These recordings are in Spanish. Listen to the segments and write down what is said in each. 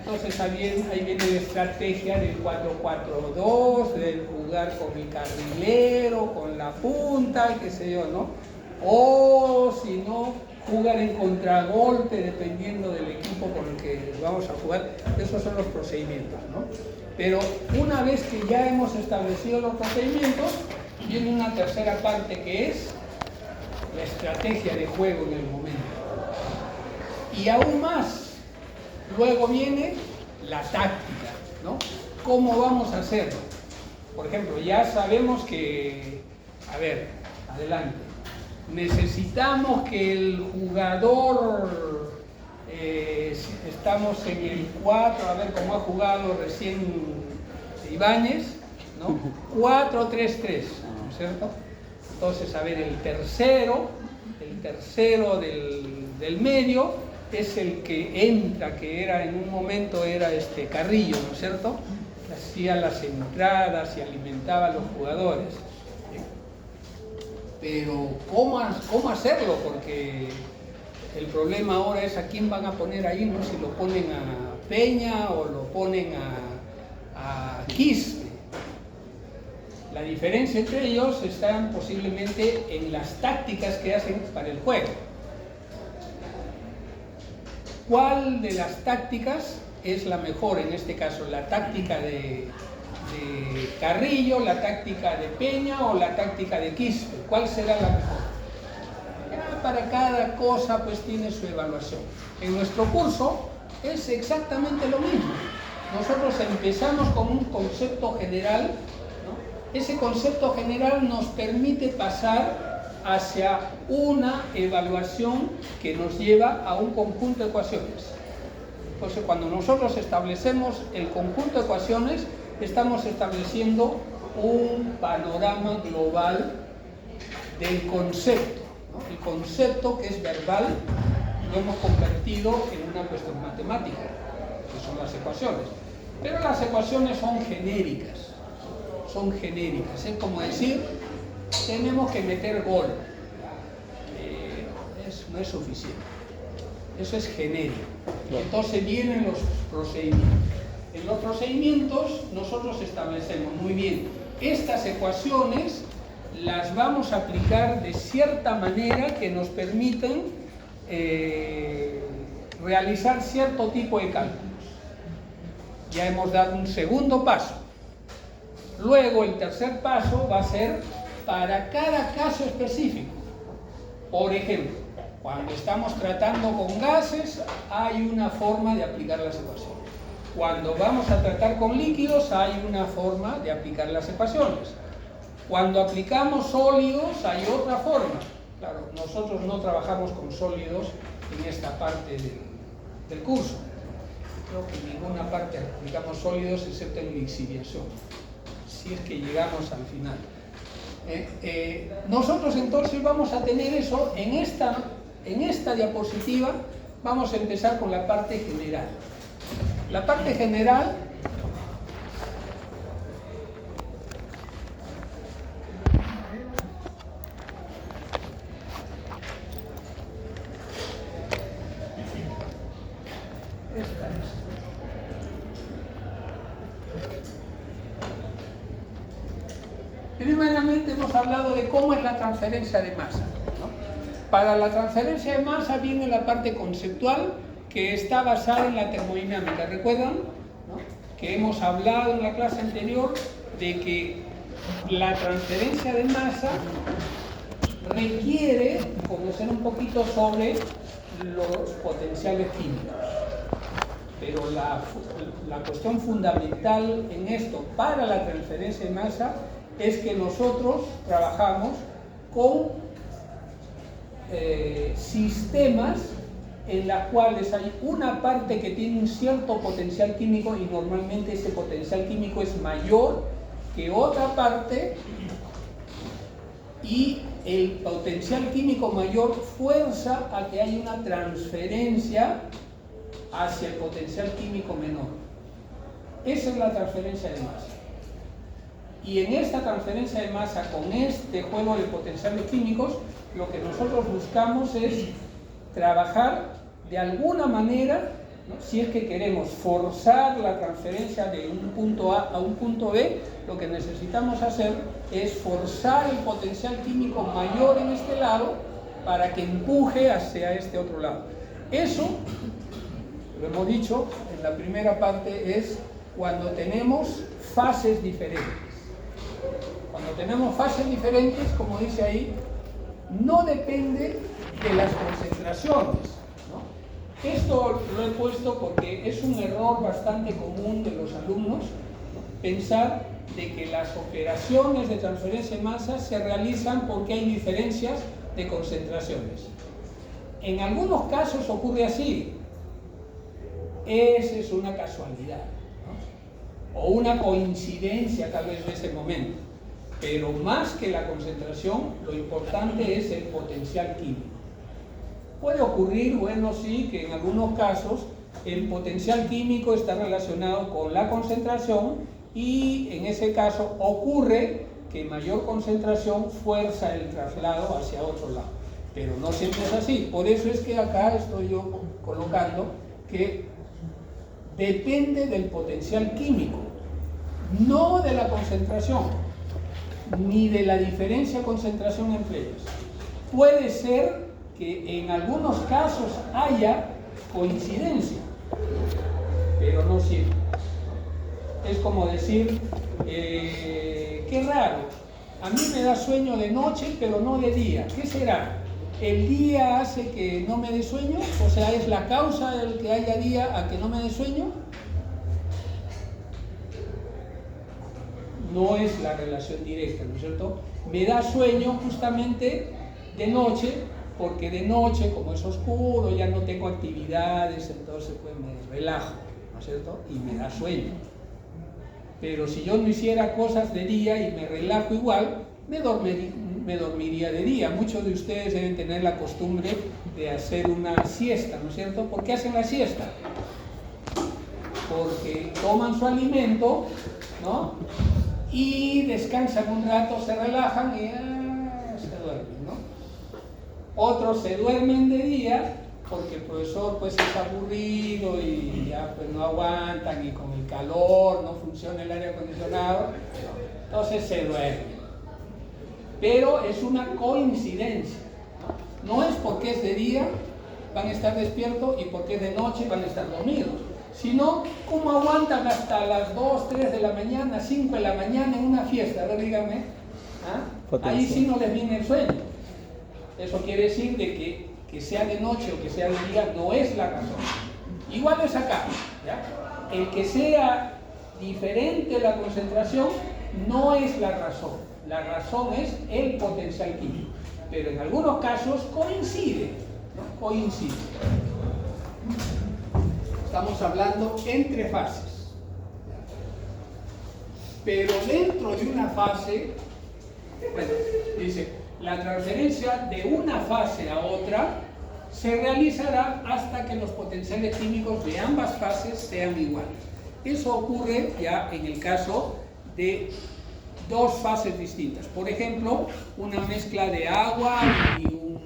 Entonces ahí viene la estrategia del 4-4-2, del jugar con el carrilero, con la punta, qué sé yo, ¿no? O si no, jugar en contragolpe dependiendo del equipo con el que vamos a jugar. Esos son los procedimientos, ¿no? Pero una vez que ya hemos establecido los procedimientos, viene una tercera parte que es la estrategia de juego en el momento. Y aún más, luego viene la táctica, ¿no? ¿Cómo vamos a hacerlo? Por ejemplo, ya sabemos que, a ver, adelante, necesitamos que el jugador, estamos en el 4, a ver cómo ha jugado recién Ibáñez, ¿no? 4-3-3, ¿no es cierto? Entonces, a ver, el tercero del medio es el que entra, que era en un momento era Carrillo, ¿no es cierto? Hacía las entradas y alimentaba a los jugadores. Pero ¿cómo hacerlo? Porque el problema ahora es a quién van a poner ahí, ¿no? Si lo ponen a Peña o lo ponen a Quispe. La diferencia entre ellos está posiblemente en las tácticas que hacen para el juego. ¿Cuál de las tácticas es la mejor en este caso? ¿La táctica de Carrillo, la táctica de Peña o la táctica de Quispe? ¿Cuál será la mejor? Ya para cada cosa pues tiene su evaluación. En nuestro curso es exactamente lo mismo. Nosotros empezamos con un concepto general, ¿no? Ese concepto general nos permite pasar hacia una evaluación que nos lleva a un conjunto de ecuaciones. Entonces, cuando nosotros establecemos el conjunto de ecuaciones, estamos estableciendo un panorama global del concepto, ¿no? El concepto, que es verbal, lo hemos convertido en una cuestión matemática, que son las ecuaciones. Pero las ecuaciones son genéricas. Es como decir, tenemos que meter gol. No es suficiente. Eso es genérico. Entonces vienen los procedimientos. En los procedimientos nosotros establecemos muy bien, estas ecuaciones las vamos a aplicar de cierta manera que nos permitan realizar cierto tipo de cálculos. Ya hemos dado un segundo paso. Luego el tercer paso va a ser para cada caso específico. Por ejemplo, cuando estamos tratando con gases, hay una forma de aplicar las ecuaciones. Cuando vamos a tratar con líquidos, hay una forma de aplicar las ecuaciones. Cuando aplicamos sólidos, hay otra forma. Claro, nosotros no trabajamos con sólidos en esta parte del curso. Creo que en ninguna parte aplicamos sólidos excepto en lixiviación, si es que llegamos al final. Nosotros entonces vamos a tener eso en esta diapositiva. Vamos a empezar con la parte general. La parte general primeramente hemos hablado de cómo es la transferencia de masa, ¿no? Para la transferencia de masa viene la parte conceptual, que está basada en la termodinámica. ¿Recuerdan, no? Que hemos hablado en la clase anterior de que la transferencia de masa requiere conocer un poquito sobre los potenciales químicos? Pero la cuestión fundamental en esto para la transferencia de masa es que nosotros trabajamos con sistemas en las cuales hay una parte que tiene un cierto potencial químico y normalmente ese potencial químico es mayor que otra parte, y el potencial químico mayor fuerza a que haya una transferencia hacia el potencial químico menor. Esa es la transferencia de masa. Y en esta transferencia de masa, con este juego de potenciales químicos, lo que nosotros buscamos es trabajar de alguna manera ¿no? Si es que queremos forzar la transferencia de un punto A a un punto B, lo que necesitamos hacer es forzar el potencial químico mayor en este lado para que empuje hacia este otro lado. Eso, lo hemos dicho en la primera parte, es cuando tenemos fases diferentes. Cuando tenemos fases diferentes, como dice ahí, no depende de las concentraciones, ¿no? Esto lo he puesto porque es un error bastante común de los alumnos, ¿no? Pensar de que las operaciones de transferencia de masa se realizan porque hay diferencias de concentraciones. En algunos casos ocurre así. Esa es una casualidad, ¿no? O una coincidencia tal vez de ese momento. Pero más que la concentración, lo importante es el potencial químico. Puede ocurrir, bueno, sí, que en algunos casos el potencial químico está relacionado con la concentración y en ese caso ocurre que mayor concentración fuerza el traslado hacia otro lado. Pero no siempre es así. Por eso es que acá estoy yo colocando que depende del potencial químico, no de la concentración, ni de la diferencia de concentración entre ellas. Puede ser que en algunos casos haya coincidencia, pero no siempre. Es como decir, qué raro, a mí me da sueño de noche, pero no de día. ¿Qué será? ¿El día hace que no me dé sueño? O sea, ¿es la causa del que haya día a que no me dé sueño? No es la relación directa, ¿no es cierto? Me da sueño justamente de noche, porque de noche, como es oscuro, ya no tengo actividades, entonces pues me relajo, ¿no es cierto? Y me da sueño. Pero si yo no hiciera cosas de día y me relajo igual, me dormiría de día. Muchos de ustedes deben tener la costumbre de hacer una siesta, ¿no es cierto? ¿Por qué hacen la siesta? Porque toman su alimento, ¿no? Y descansan un rato, se relajan y se duermen, ¿no? Otros se duermen de día porque el profesor pues es aburrido y ya pues no aguantan y con el calor no funciona el aire acondicionado, entonces se duermen. Pero es una coincidencia, ¿no? No es porque es de día van a estar despiertos y porque es de noche van a estar dormidos, sino cómo aguantan hasta las 2, 3 de la mañana, 5 de la mañana en una fiesta. A ver, díganme, ¿ah? Ahí sí no les viene el sueño. Eso quiere decir de que sea de noche o que sea de día no es la razón. Igual es acá, ¿ya? El que sea diferente la concentración no es la razón. La razón es el potencial químico. Pero en algunos casos coincide, ¿no? Coincide. Estamos hablando entre fases. Pero dentro de una fase, bueno, dice, la transferencia de una fase a otra se realizará hasta que los potenciales químicos de ambas fases sean iguales. Eso ocurre ya en el caso de dos fases distintas. Por ejemplo, una mezcla de agua y un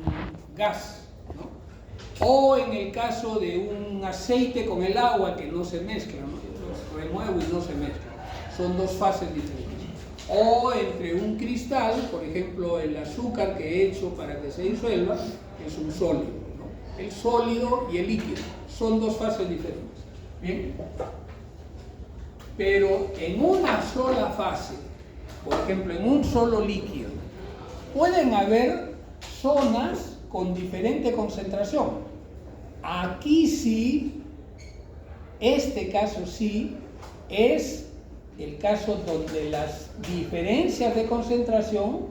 gas, ¿no? O en el caso de un aceite con el agua que no se mezcla, ¿no? Lo remuevo y no se mezcla. Son dos fases diferentes. O entre un cristal, por ejemplo, el azúcar que he hecho para que se disuelva, es un sólido, ¿no? El sólido y el líquido son dos fases diferentes. ¿Bien? Pero en una sola fase, por ejemplo, en un solo líquido, pueden haber zonas con diferente concentración. Aquí sí, este caso sí, es el caso donde las diferencias de concentración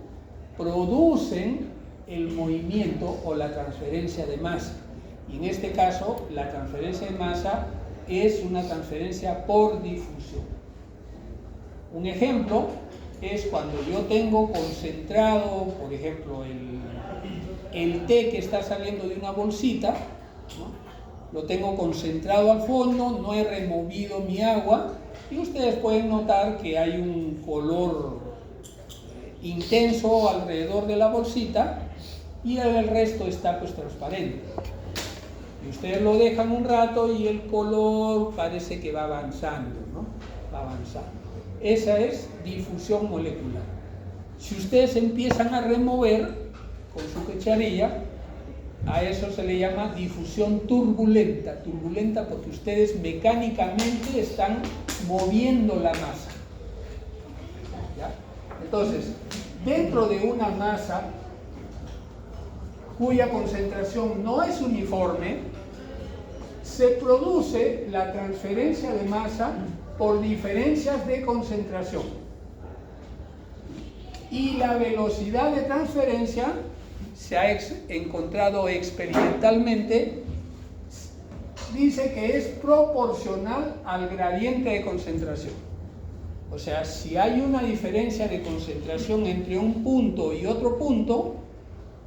producen el movimiento o la transferencia de masa. Y en este caso, la transferencia de masa es una transferencia por difusión. Un ejemplo es cuando yo tengo concentrado, por ejemplo, el té que está saliendo de una bolsita, ¿no? Lo tengo concentrado al fondo, no he removido mi agua, y ustedes pueden notar que hay un color intenso alrededor de la bolsita y el resto está pues transparente. Y ustedes lo dejan un rato y el color parece que va avanzando, ¿no? Va avanzando. Esa es difusión molecular. Si ustedes empiezan a remover con su cucharilla, a eso se le llama difusión turbulenta. Turbulenta porque ustedes mecánicamente están moviendo la masa. ¿Ya? Entonces, dentro de una masa cuya concentración no es uniforme, se produce la transferencia de masa por diferencias de concentración. Y la velocidad de transferencia se ha encontrado experimentalmente, dice que es proporcional al gradiente de concentración. O sea, si hay una diferencia de concentración entre un punto y otro punto,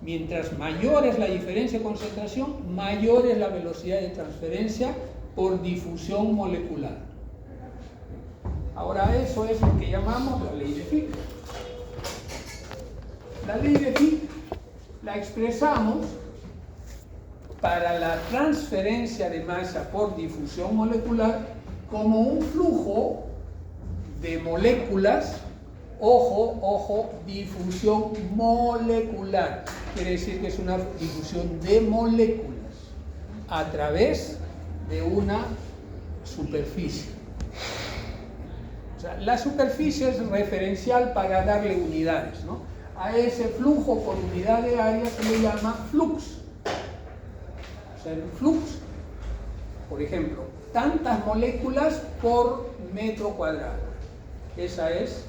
mientras mayor es la diferencia de concentración, mayor es la velocidad de transferencia por difusión molecular. Ahora, eso es lo que llamamos la ley de Fick. La ley de Fick la expresamos para la transferencia de masa por difusión molecular como un flujo de moléculas, ojo, difusión molecular. Quiere decir que es una difusión de moléculas a través de una superficie. O sea, la superficie es referencial para darle unidades, ¿no? A ese flujo por unidad de área se le llama flux. O sea, el flux, por ejemplo, tantas moléculas por metro cuadrado. Eso es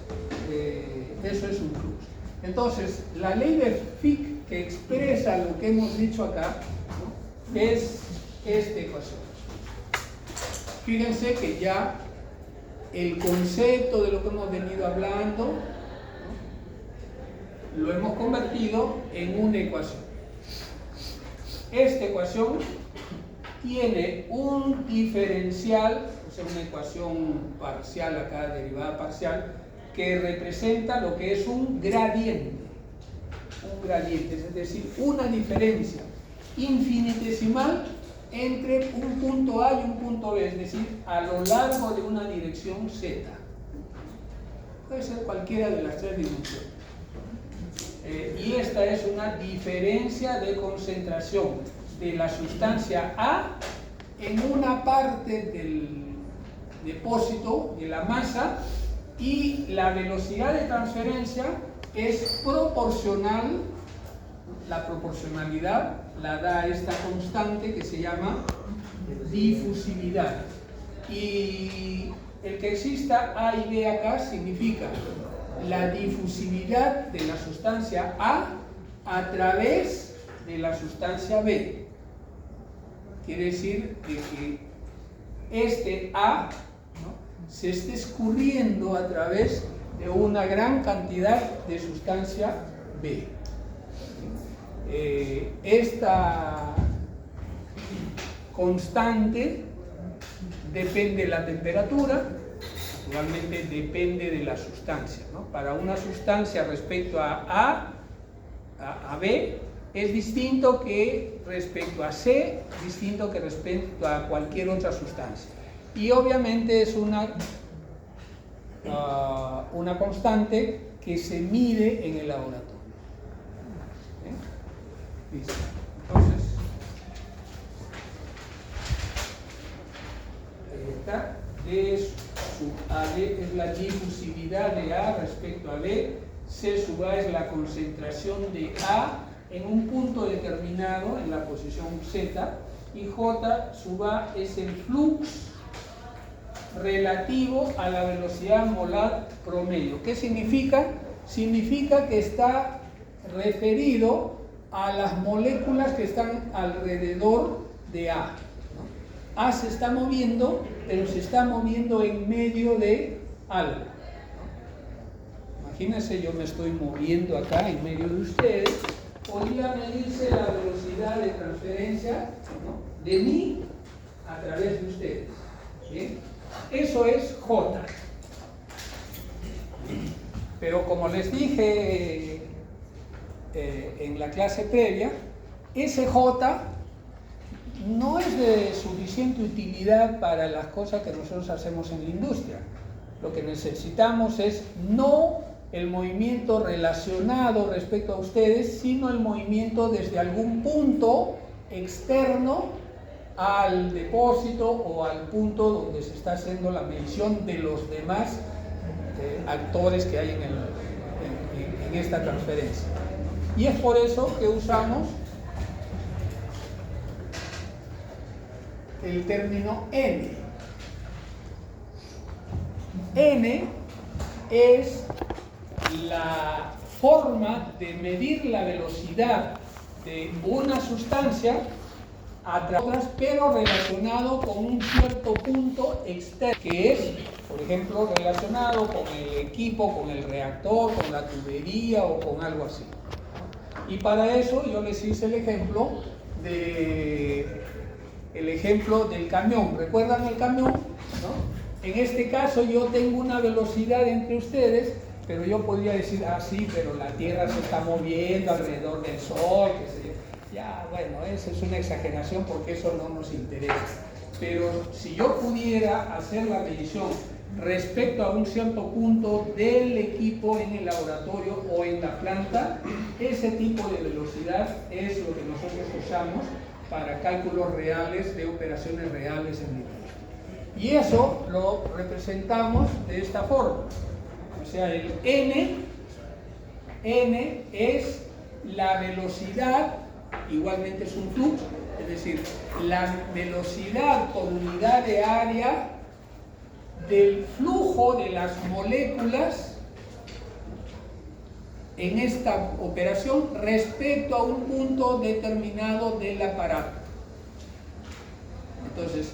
un flux. Entonces, la ley de Fick, que expresa lo que hemos dicho acá, ¿no?, es esta ecuación. Fíjense que ya el concepto de lo que hemos venido hablando, ¿no?, lo hemos convertido en una ecuación. Esta ecuación tiene un diferencial, o sea, una ecuación parcial acá, derivada parcial, que representa lo que es un gradiente. Un gradiente, es decir, una diferencia infinitesimal entre un punto A y un punto B, es decir, a lo largo de una dirección Z. Puede ser cualquiera de las tres dimensiones. Y esta es una diferencia de concentración de la sustancia A en una parte del depósito de la masa, y la velocidad de transferencia es proporcional. La proporcionalidad la da esta constante que se llama difusividad. Y el que exista A y B acá significa la difusividad de la sustancia a través de la sustancia B. Quiere decir que este A, ¿no?, se esté escurriendo a través de una gran cantidad de sustancia B. Esta constante depende de la temperatura, naturalmente depende de la sustancia, ¿no? Para una sustancia respecto a B es distinto que respecto a C, distinto que respecto a cualquier otra sustancia. Y obviamente es una constante que se mide en el laboratorio. Listo. Entonces, esta D sub AD es la difusividad de A respecto a B, C sub A es la concentración de A en un punto determinado en la posición Z, y J sub A es el flux relativo a la velocidad molar promedio. ¿Qué significa? Significa que está referido a las moléculas que están alrededor de A, ¿no? A se está moviendo, pero se está moviendo en medio de algo, ¿no? Imagínense, yo me estoy moviendo acá en medio de ustedes. Podría medirse la velocidad de transferencia, ¿no?, de mí a través de ustedes. ¿Bien? Eso es J. Pero como les dije en la clase previa, ese J no es de suficiente utilidad para las cosas que nosotros hacemos en la industria. Lo que necesitamos es no el movimiento relacionado respecto a ustedes, sino el movimiento desde algún punto externo al depósito o al punto donde se está haciendo la medición de los demás actores que hay en esta transferencia. Y es por eso que usamos el término N. N es la forma de medir la velocidad de una sustancia a través, pero relacionado con un cierto punto externo, que es, por ejemplo, relacionado con el equipo, con el reactor, con la tubería o con algo así. Y para eso yo les hice el ejemplo del camión. ¿Recuerdan el camión? ¿No? En este caso yo tengo una velocidad entre ustedes, pero yo podría decir, sí, pero la Tierra se está moviendo alrededor del Sol, qué sé yo. Ya, bueno, eso es una exageración porque eso no nos interesa. Pero si yo pudiera hacer la medición respecto a un cierto punto del equipo en el laboratorio o en la planta, ese tipo de velocidad es lo que nosotros usamos para cálculos reales de operaciones reales en la industria. Y eso lo representamos de esta forma. O sea, el N es la velocidad, igualmente es un flujo, es decir, la velocidad por unidad de área del flujo de las moléculas en esta operación respecto a un punto determinado del aparato. Entonces,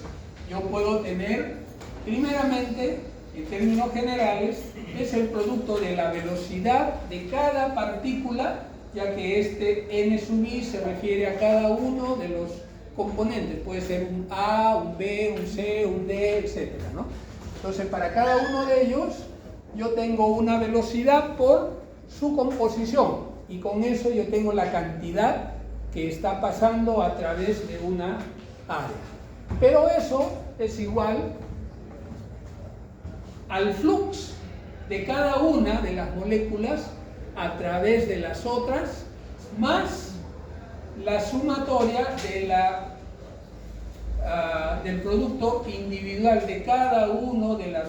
yo puedo tener, primeramente, en términos generales, es el producto de la velocidad de cada partícula, ya que este N sub i se refiere a cada uno de los componentes. Puede ser un A, un B, un C, un D, etc., ¿no? Entonces, para cada uno de ellos, yo tengo una velocidad por su composición, y con eso yo tengo la cantidad que está pasando a través de una área. Pero eso es igual al flux de cada una de las moléculas a través de las otras, más la sumatoria de del producto individual de cada uno de las,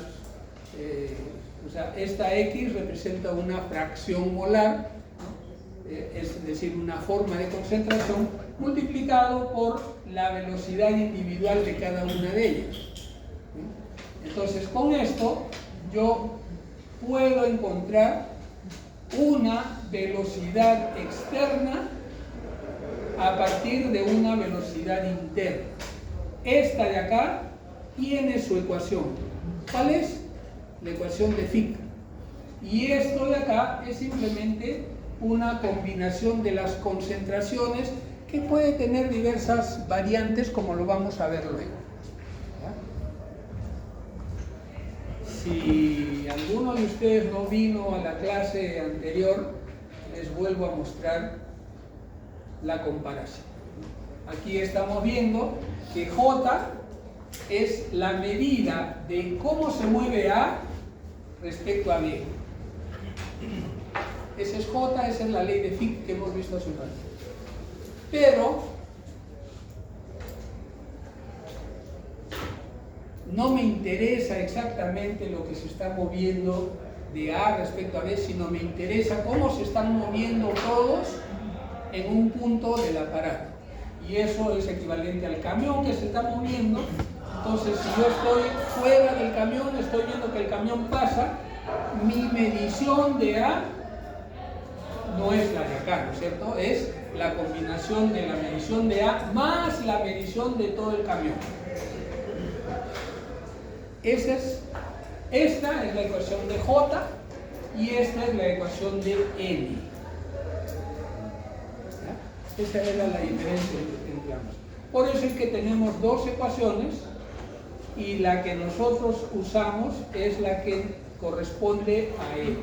o sea, esta X representa una fracción molar, ¿no? Es decir, una forma de concentración multiplicado por la velocidad individual de cada una de ellas. Entonces, con esto yo puedo encontrar una velocidad externa a partir de una velocidad interna. Esta de acá tiene su ecuación. ¿Cuál es? La ecuación de Fick. Y esto de acá es simplemente una combinación de las concentraciones que puede tener diversas variantes, como lo vamos a ver luego. Si alguno de ustedes no vino a la clase anterior, les vuelvo a mostrar la comparación. Aquí estamos viendo que J es la medida de cómo se mueve A respecto a B. Ese es J, esa es la ley de Fick que hemos visto hace un rato. Pero no me interesa exactamente lo que se está moviendo de A respecto a B, sino me interesa cómo se están moviendo todos en un punto del aparato. Y eso es equivalente al camión que se está moviendo. Entonces, si yo estoy fuera del camión, estoy viendo que el camión pasa, mi medición de A no es la de acá, ¿no es cierto? Es la combinación de la medición de A más la medición de todo el camión. Esta es la ecuación de J y esta es la ecuación de N. ¿Ya? Esa era la diferencia entre ambas. Por eso es que tenemos dos ecuaciones y la que nosotros usamos es la que corresponde a N.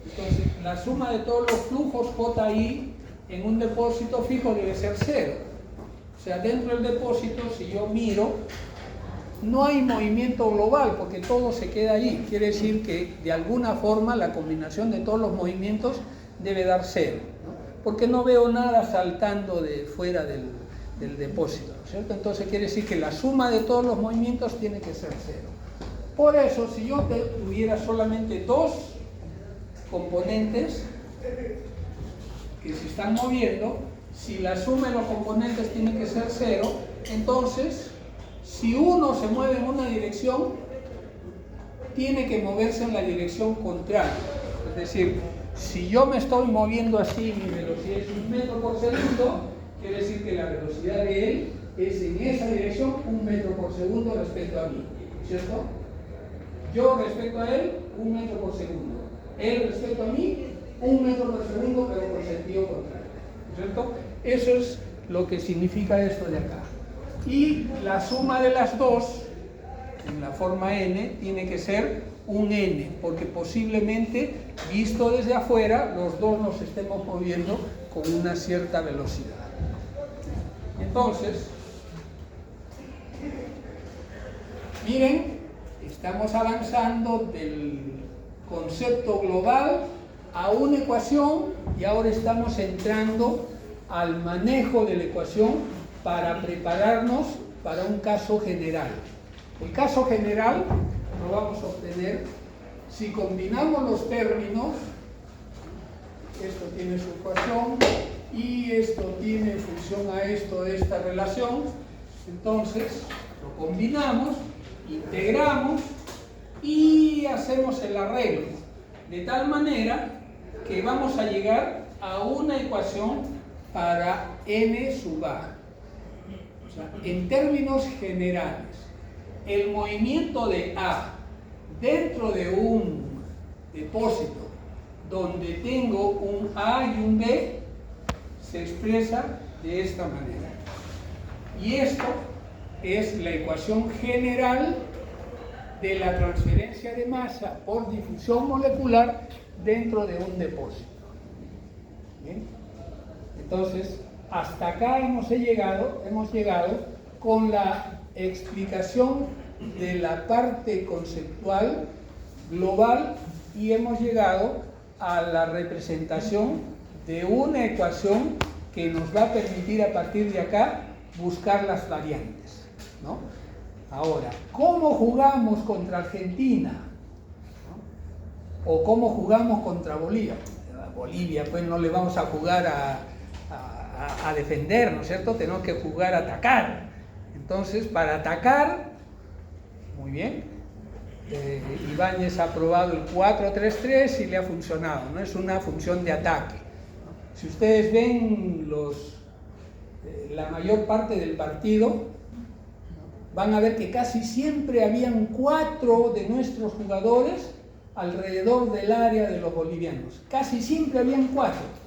Entonces, la suma de todos los flujos JI en un depósito fijo debe ser 0. O sea, dentro del depósito, si yo miro, no hay movimiento global porque todo se queda ahí. Quiere decir que de alguna forma la combinación de todos los movimientos debe dar 0, ¿no? Porque no veo nada saltando de fuera del depósito, ¿no es cierto? Entonces quiere decir que la suma de todos los movimientos tiene que ser 0. Por eso, si yo tuviera solamente dos componentes que se están moviendo, si la suma de los componentes tiene que ser 0, entonces si uno se mueve en una dirección, tiene que moverse en la dirección contraria. Es decir, si yo me estoy moviendo así, mi velocidad es 1 metro por segundo, quiere decir que la velocidad de él es en esa dirección 1 metro por segundo respecto a mí, ¿cierto? Yo respecto a él, 1 metro por segundo. Él respecto a mí, 1 metro por segundo, pero por sentido contrario, ¿cierto? Eso es lo que significa esto de acá. Y la suma de las dos, en la forma n, tiene que ser un n, porque posiblemente, visto desde afuera, los dos nos estemos moviendo con una cierta velocidad. Entonces, miren, estamos avanzando del concepto global a una ecuación y ahora estamos entrando al manejo de la ecuación para prepararnos para un caso general. El caso general lo vamos a obtener si combinamos los términos. Esto tiene su ecuación y esto tiene en función a esto esta relación. Entonces lo combinamos, integramos y hacemos el arreglo de tal manera que vamos a llegar a una ecuación para n sub a. O sea, en términos generales, el movimiento de A dentro de un depósito donde tengo un A y un B se expresa de esta manera. Y esto es la ecuación general de la transferencia de masa por difusión molecular dentro de un depósito. ¿Bien? Entonces, hasta acá hemos llegado con la explicación de la parte conceptual global y hemos llegado a la representación de una ecuación que nos va a permitir a partir de acá buscar las variantes, ¿no? Ahora, ¿cómo jugamos contra Argentina? ¿No? ¿O cómo jugamos contra Bolivia? Bolivia, pues no le vamos a jugar a defender, ¿no es cierto? Tenemos que jugar a atacar. Entonces, para atacar, muy bien, Ibáñez ha probado el 4-3-3 y le ha funcionado, ¿no? Es una función de ataque. Si ustedes ven la mayor parte del partido, van a ver que casi siempre habían 4 de nuestros jugadores alrededor del área de los bolivianos. Casi siempre habían 4.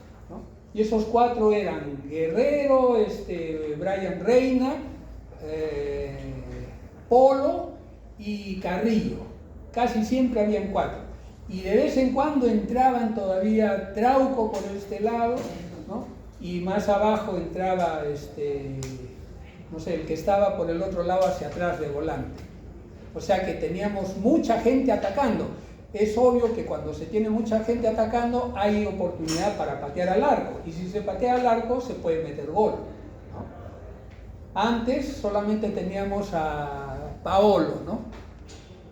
Y esos 4 eran Guerrero, Brian Reina, Polo y Carrillo. Casi siempre habían 4. Y de vez en cuando entraban todavía Trauco por este lado, ¿no? Y más abajo entraba, no sé, el que estaba por el otro lado hacia atrás de volante. O sea que teníamos mucha gente atacando. Es obvio que cuando se tiene mucha gente atacando hay oportunidad para patear al arco, y si se patea al arco se puede meter gol, ¿no? Antes solamente teníamos a Paolo, ¿no?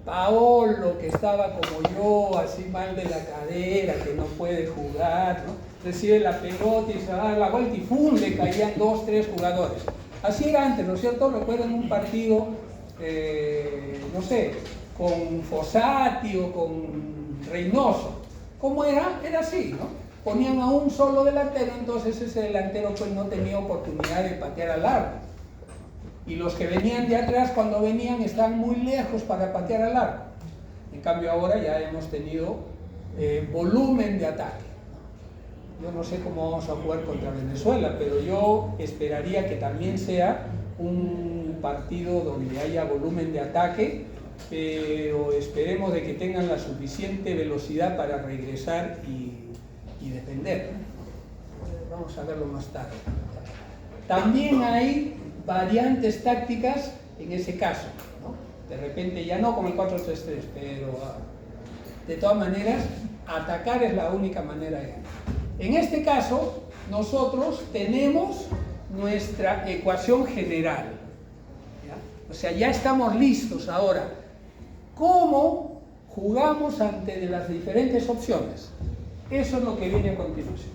Paolo, que estaba como yo, así mal de la cadera, que no puede jugar, ¿no? Recibe la pelota y se va a dar la vuelta y ¡fum! Le caían 2, 3 jugadores. Así era antes, ¿no es cierto? Recuerden un partido, no sé, con Fossati o con Reynoso. ¿Cómo era? Era así, ¿no? Ponían a un solo delantero, entonces ese delantero pues no tenía oportunidad de patear al arco. Y los que venían de atrás, cuando venían, estaban muy lejos para patear al arco. En cambio ahora ya hemos tenido volumen de ataque. Yo no sé cómo vamos a jugar contra Venezuela, pero yo esperaría que también sea un partido donde haya volumen de ataque, pero esperemos de que tengan la suficiente velocidad para regresar y defender. vamos a verlo más tarde. También hay variantes tácticas en ese caso, ¿no? De repente ya no con el 4-3-3, pero de todas maneras atacar es la única manera de ganar. En este caso nosotros tenemos nuestra ecuación general, ¿ya? O sea, ya estamos listos ahora. ¿Cómo jugamos ante las diferentes opciones? Eso es lo que viene a continuación.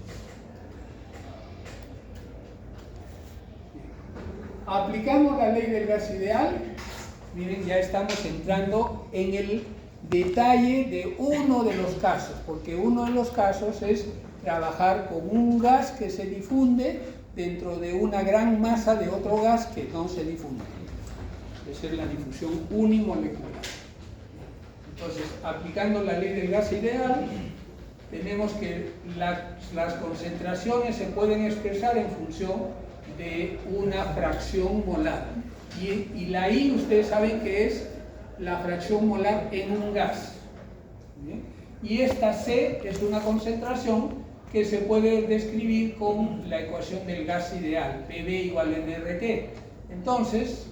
Aplicamos la ley del gas ideal. Miren, ya estamos entrando en el detalle de uno de los casos, porque uno de los casos es trabajar con un gas que se difunde dentro de una gran masa de otro gas que no se difunde. Esa es la difusión unimolecular. Entonces, aplicando la ley del gas ideal, tenemos que las concentraciones se pueden expresar en función de una fracción molar. Y la I, ustedes saben que es la fracción molar en un gas. ¿Bien? Y esta C es una concentración que se puede describir con la ecuación del gas ideal, PV igual a nRT. Entonces,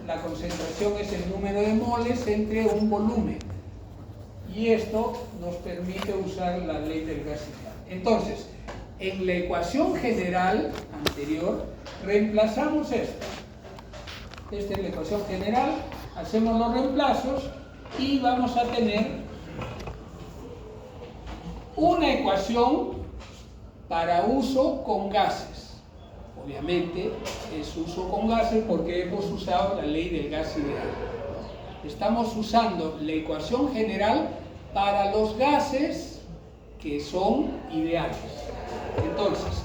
la concentración es el número de moles entre un volumen. Y esto nos permite usar la ley del gas ideal. Entonces, en la ecuación general anterior, reemplazamos esta. Esta es la ecuación general, hacemos los reemplazos y vamos a tener una ecuación para uso con gases. Obviamente es uso con gases porque hemos usado la ley del gas ideal. Estamos usando la ecuación general para los gases que son ideales. Entonces,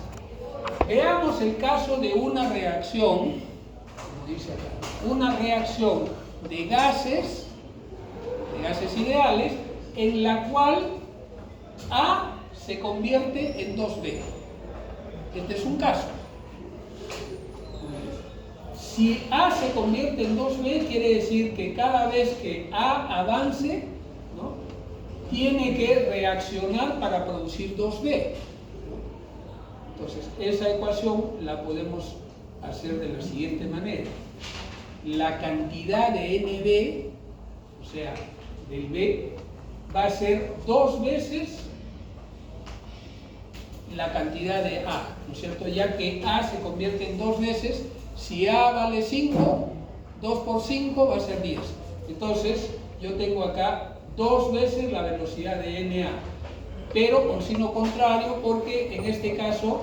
veamos el caso de una reacción, como dice acá, una reacción de gases ideales, en la cual A se convierte en 2B. Este es un caso. Si A se convierte en 2B, quiere decir que cada vez que A avance, ¿no?, tiene que reaccionar para producir 2B. Entonces, esa ecuación la podemos hacer de la siguiente manera. La cantidad de NB, o sea, del B, va a ser 2 veces la cantidad de A, ¿no es cierto? Ya que A se convierte en 2 veces, si A vale 5, 2 por 5 va a ser 10. Entonces, yo tengo acá 2 veces la velocidad de NA, pero con signo contrario porque en este caso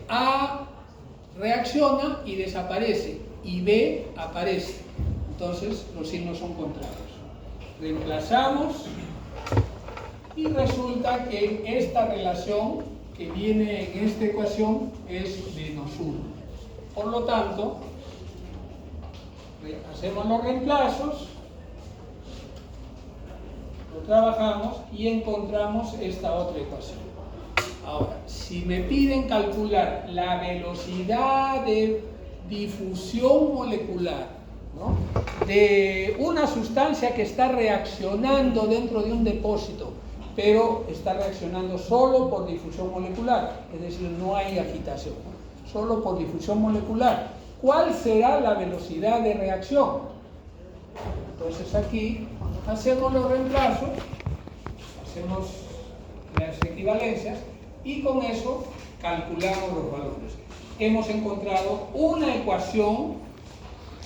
A reacciona y desaparece y B aparece. Entonces, los signos son contrarios. Reemplazamos y resulta que esta relación que viene en esta ecuación es menos 1. Por lo tanto, hacemos los reemplazos, lo trabajamos y encontramos esta otra ecuación. Ahora, si me piden calcular la velocidad de difusión molecular, ¿no?, de una sustancia que está reaccionando dentro de un depósito, pero está reaccionando solo por difusión molecular, es decir, no hay agitación, solo por difusión molecular, ¿cuál será la velocidad de reacción? Entonces aquí hacemos los reemplazos, hacemos las equivalencias y con eso calculamos los valores. Hemos encontrado una ecuación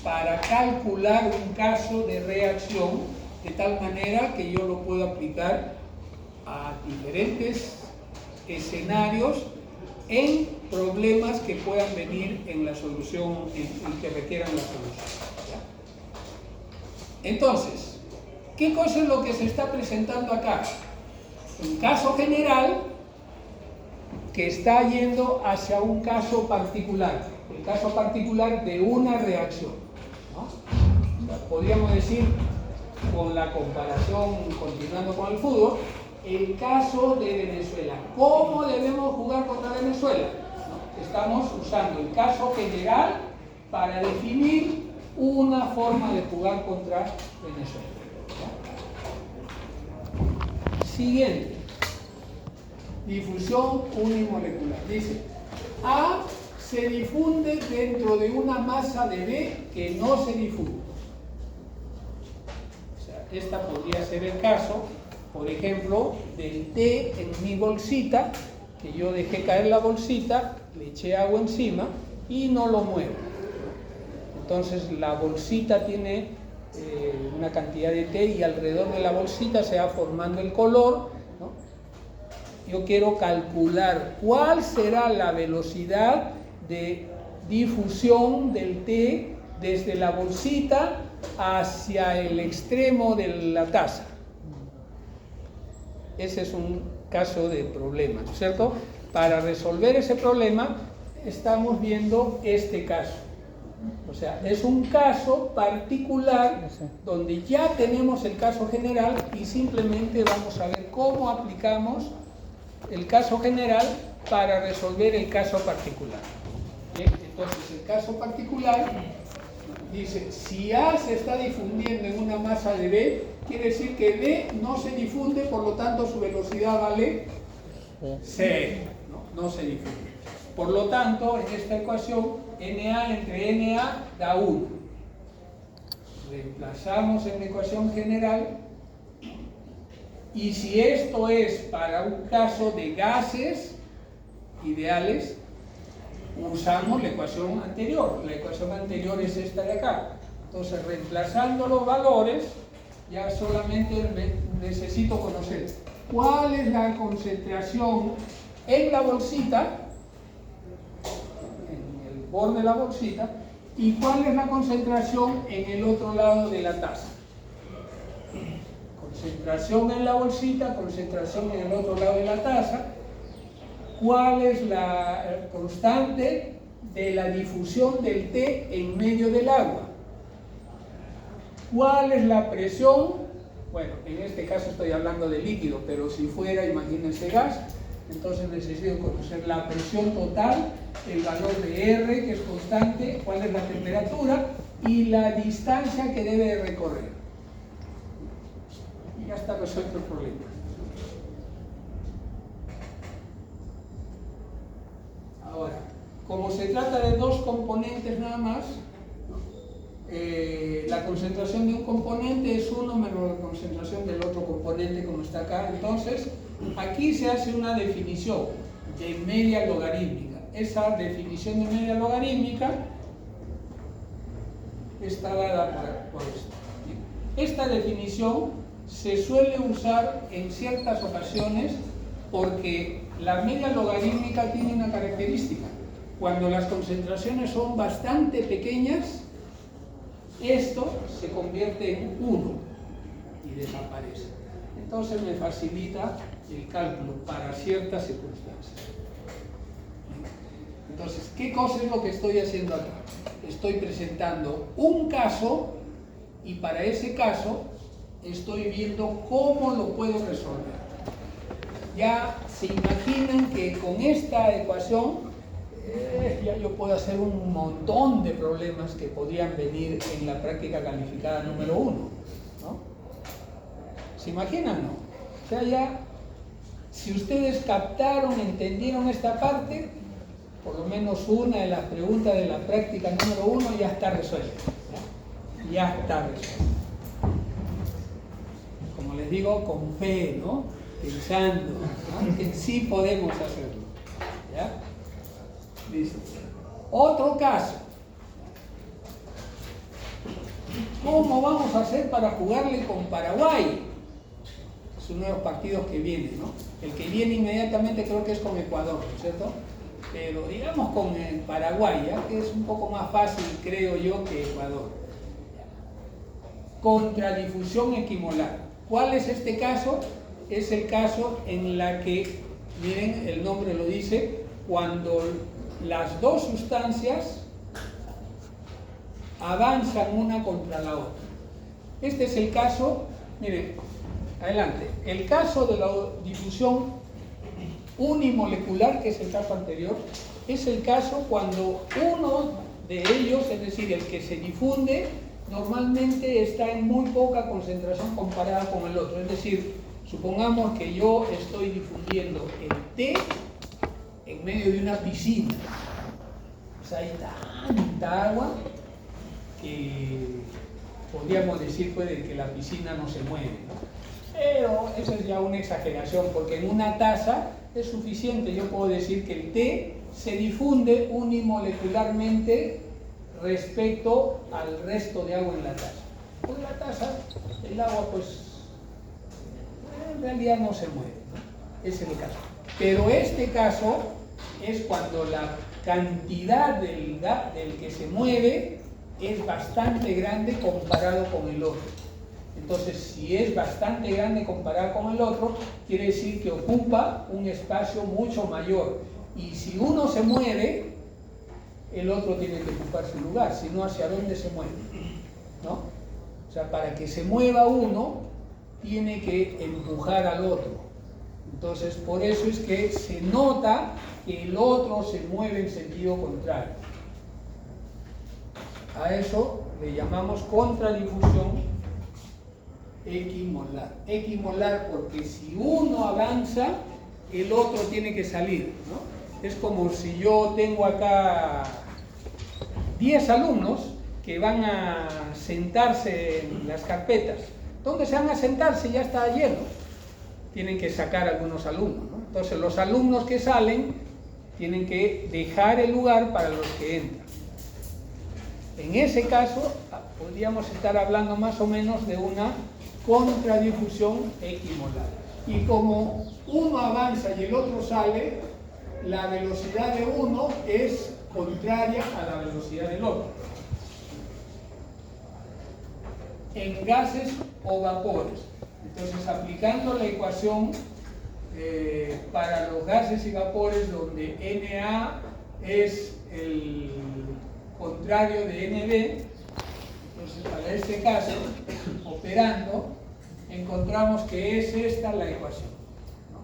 para calcular un caso de reacción de tal manera que yo lo puedo aplicar a diferentes escenarios en problemas que puedan venir en la solución, en que requieran la solución. ¿Ya? Entonces, ¿qué cosa es lo que se está presentando acá? Un caso general que está yendo hacia un caso particular, el caso particular de una reacción, ¿no? O sea, podríamos decir, con la comparación, continuando con el fútbol, el caso de Venezuela. ¿Cómo debemos jugar contra Venezuela? ¿No? Estamos usando el caso general para definir una forma de jugar contra Venezuela. ¿Ya? Siguiente. Difusión unimolecular. Dice, A se difunde dentro de una masa de B que no se difunde. O sea, esta podría ser el caso, por ejemplo, del té en mi bolsita, que yo dejé caer la bolsita, le eché agua encima y no lo muevo. Entonces la bolsita tiene una cantidad de té y alrededor de la bolsita se va formando el color, ¿no? Yo quiero calcular cuál será la velocidad de difusión del té desde la bolsita hacia el extremo de la taza. Ese es un caso de problema, ¿no es cierto? Para resolver ese problema estamos viendo este caso. O sea, es un caso particular donde ya tenemos el caso general y simplemente vamos a ver cómo aplicamos el caso general para resolver el caso particular. Bien, entonces el caso particular dice, si A se está difundiendo en una masa de B, quiere decir que B no se difunde, por lo tanto su velocidad vale C, no se difunde. Por lo tanto, en esta ecuación, Na entre Na da 1. Reemplazamos en la ecuación general, y si esto es para un caso de gases ideales, usamos la ecuación anterior. La ecuación anterior es esta de acá. Entonces, reemplazando los valores, ya solamente necesito conocer cuál es la concentración en la bolsita, en el borde de la bolsita, y cuál es la concentración en el otro lado de la taza. Concentración en la bolsita, concentración en el otro lado de la taza. ¿Cuál es la constante de la difusión del té en medio del agua? ¿Cuál es la presión? Bueno, en este caso estoy hablando de líquido, pero si fuera, imagínense, gas, entonces necesito conocer la presión total, el valor de R, que es constante, cuál es la temperatura y la distancia que debe de recorrer. Y ya está resuelto el problema. Ahora, como se trata de dos componentes nada más, la concentración de un componente es 1 menos la concentración del otro componente, como está acá. Entonces, aquí se hace una definición de media logarítmica. Esa definición de media logarítmica está dada por esto. Esta definición se suele usar en ciertas ocasiones porque la media logarítmica tiene una característica. Cuando las concentraciones son bastante pequeñas, esto se convierte en 1 y desaparece. Entonces me facilita el cálculo para ciertas circunstancias. Entonces, ¿qué cosa es lo que estoy haciendo acá? Estoy presentando un caso y para ese caso estoy viendo cómo lo puedo resolver. Ya se imaginan que con esta ecuación ya yo puedo hacer un montón de problemas que podrían venir en la práctica calificada número 1, ¿no? ¿Se imaginan, no? O sea, ya, si ustedes captaron, entendieron esta parte, por lo menos una de las preguntas de la práctica número 1 ya está resuelta. Ya está resuelta. Como les digo, con fe, ¿no? Pensando, ¿no? Que sí podemos hacerlo. ¿Ya? Listo. Otro caso. ¿Cómo vamos a hacer para jugarle con Paraguay? Es uno de los partidos que viene, ¿no? El que viene inmediatamente creo que es con Ecuador, ¿no es cierto? Pero digamos con el Paraguay, ¿ya? Que es un poco más fácil, creo yo, que Ecuador. Contradifusión equimolar. ¿Cuál es este caso? Es el caso en la que, miren, el nombre lo dice, cuando las dos sustancias avanzan una contra la otra. Este es el caso, miren, adelante, el caso de la difusión unimolecular, que es el caso anterior, es el caso cuando uno de ellos, es decir, el que se difunde, normalmente está en muy poca concentración comparada con el otro, es decir, Supongamos que yo estoy difundiendo el T en medio de una piscina. O sea, hay tanta agua que podríamos decir puede que la piscina no se mueve, ¿no? Pero eso es ya una exageración, porque en una taza es suficiente. Yo puedo decir que el té se difunde unimolecularmente respecto al resto de agua en la taza. Con la taza, el agua pues en realidad no se mueve, ¿no? Es el caso. Pero este caso es cuando la cantidad del que se mueve es bastante grande comparado con el otro. Entonces, si es bastante grande comparado con el otro, quiere decir que ocupa un espacio mucho mayor. Y si uno se mueve, el otro tiene que ocupar su lugar, si no, ¿hacia dónde se mueve? ¿No? O sea, para que se mueva uno, tiene que empujar al otro. Entonces, por eso es que se nota que el otro se mueve en sentido contrario. A eso le llamamos contradifusión equimolar. Equimolar porque si uno avanza, el otro tiene que salir, ¿no? Es como si yo tengo acá 10 alumnos que van a sentarse en las carpetas. ¿Dónde se van a sentar si ya está lleno? Tienen que sacar algunos alumnos, ¿no? Entonces los alumnos que salen tienen que dejar el lugar para los que entran. En ese caso podríamos estar hablando más o menos de una contradifusión equimolar. Y como uno avanza y el otro sale, la velocidad de uno es contraria a la velocidad del otro. En gases o vapores. Entonces, aplicando la ecuación para los gases y vapores, donde Na es el contrario de Nb, entonces para este caso, operando, encontramos que es esta la ecuación, ¿no?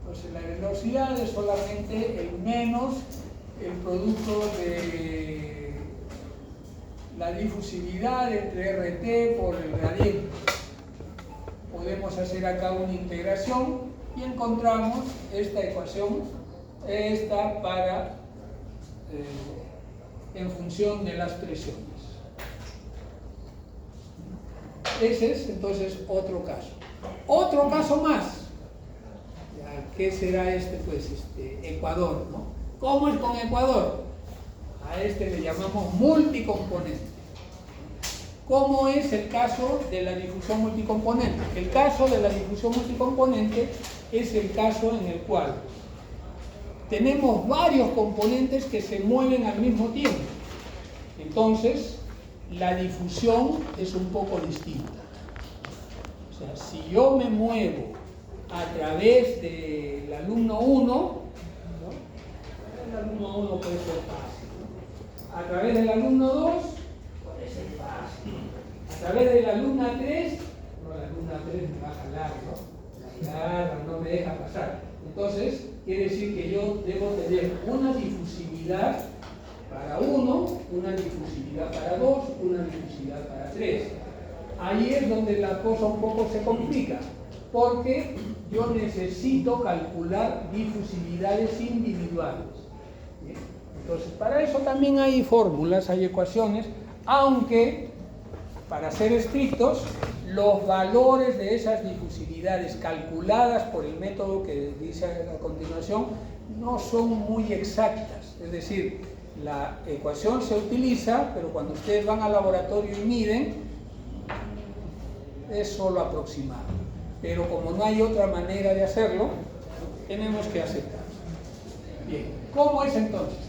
Entonces la velocidad es solamente el menos el producto de la difusividad entre RT por el gradiente. Podemos hacer acá una integración y encontramos esta ecuación, esta para en función de las presiones. Ese es entonces otro caso. Otro caso más. ¿Qué será este? Pues Ecuador, ¿no? ¿Cómo es con Ecuador? A este le llamamos multicomponente. ¿Cómo es el caso de la difusión multicomponente? El caso de la difusión multicomponente es el caso en el cual tenemos varios componentes que se mueven al mismo tiempo. Entonces, la difusión es un poco distinta. O sea, si yo me muevo a través del alumno 1, ¿no? El alumno 1 puede ser fácil, ¿no? A través del alumno 2, puede ser fácil. A través de la alumna 3, no, la alumna 3 me va a jalar, ¿no? La agarra, no me deja pasar. Entonces, quiere decir que yo debo tener una difusividad para 1, una difusividad para 2, una difusividad para 3. Ahí es donde la cosa un poco se complica, porque yo necesito calcular difusividades individuales. ¿Bien? Entonces, para eso también hay fórmulas, hay ecuaciones, aunque, para ser estrictos, los valores de esas difusividades calculadas por el método que dice a continuación no son muy exactas. Es decir, la ecuación se utiliza, pero cuando ustedes van al laboratorio y miden, es solo aproximado. Pero como no hay otra manera de hacerlo, tenemos que aceptar. Bien, ¿cómo es entonces?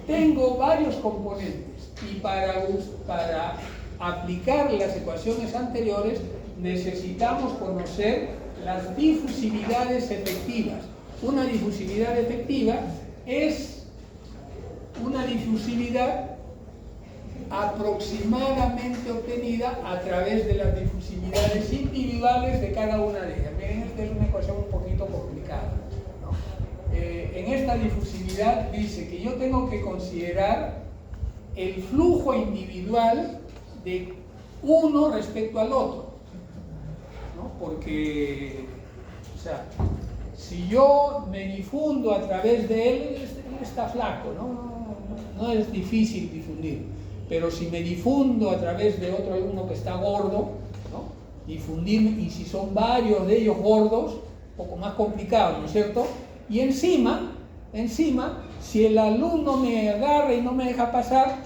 Tengo varios componentes y para aplicar las ecuaciones anteriores necesitamos conocer las difusividades efectivas. Una difusividad efectiva es una difusividad aproximadamente obtenida a través de las difusividades individuales de cada una de ellas. Miren, esta es una ecuación un poquito complicada, ¿no? En esta difusividad dice que yo tengo que considerar el flujo individual de uno respecto al otro, ¿no? Porque, o sea, si yo me difundo a través de él, él está flaco, no es difícil difundir. Pero si me difundo a través de otro alumno que está gordo, ¿no? Difundir, y si son varios de ellos gordos, un poco más complicado, ¿no es cierto? Y encima, si el alumno me agarra y no me deja pasar,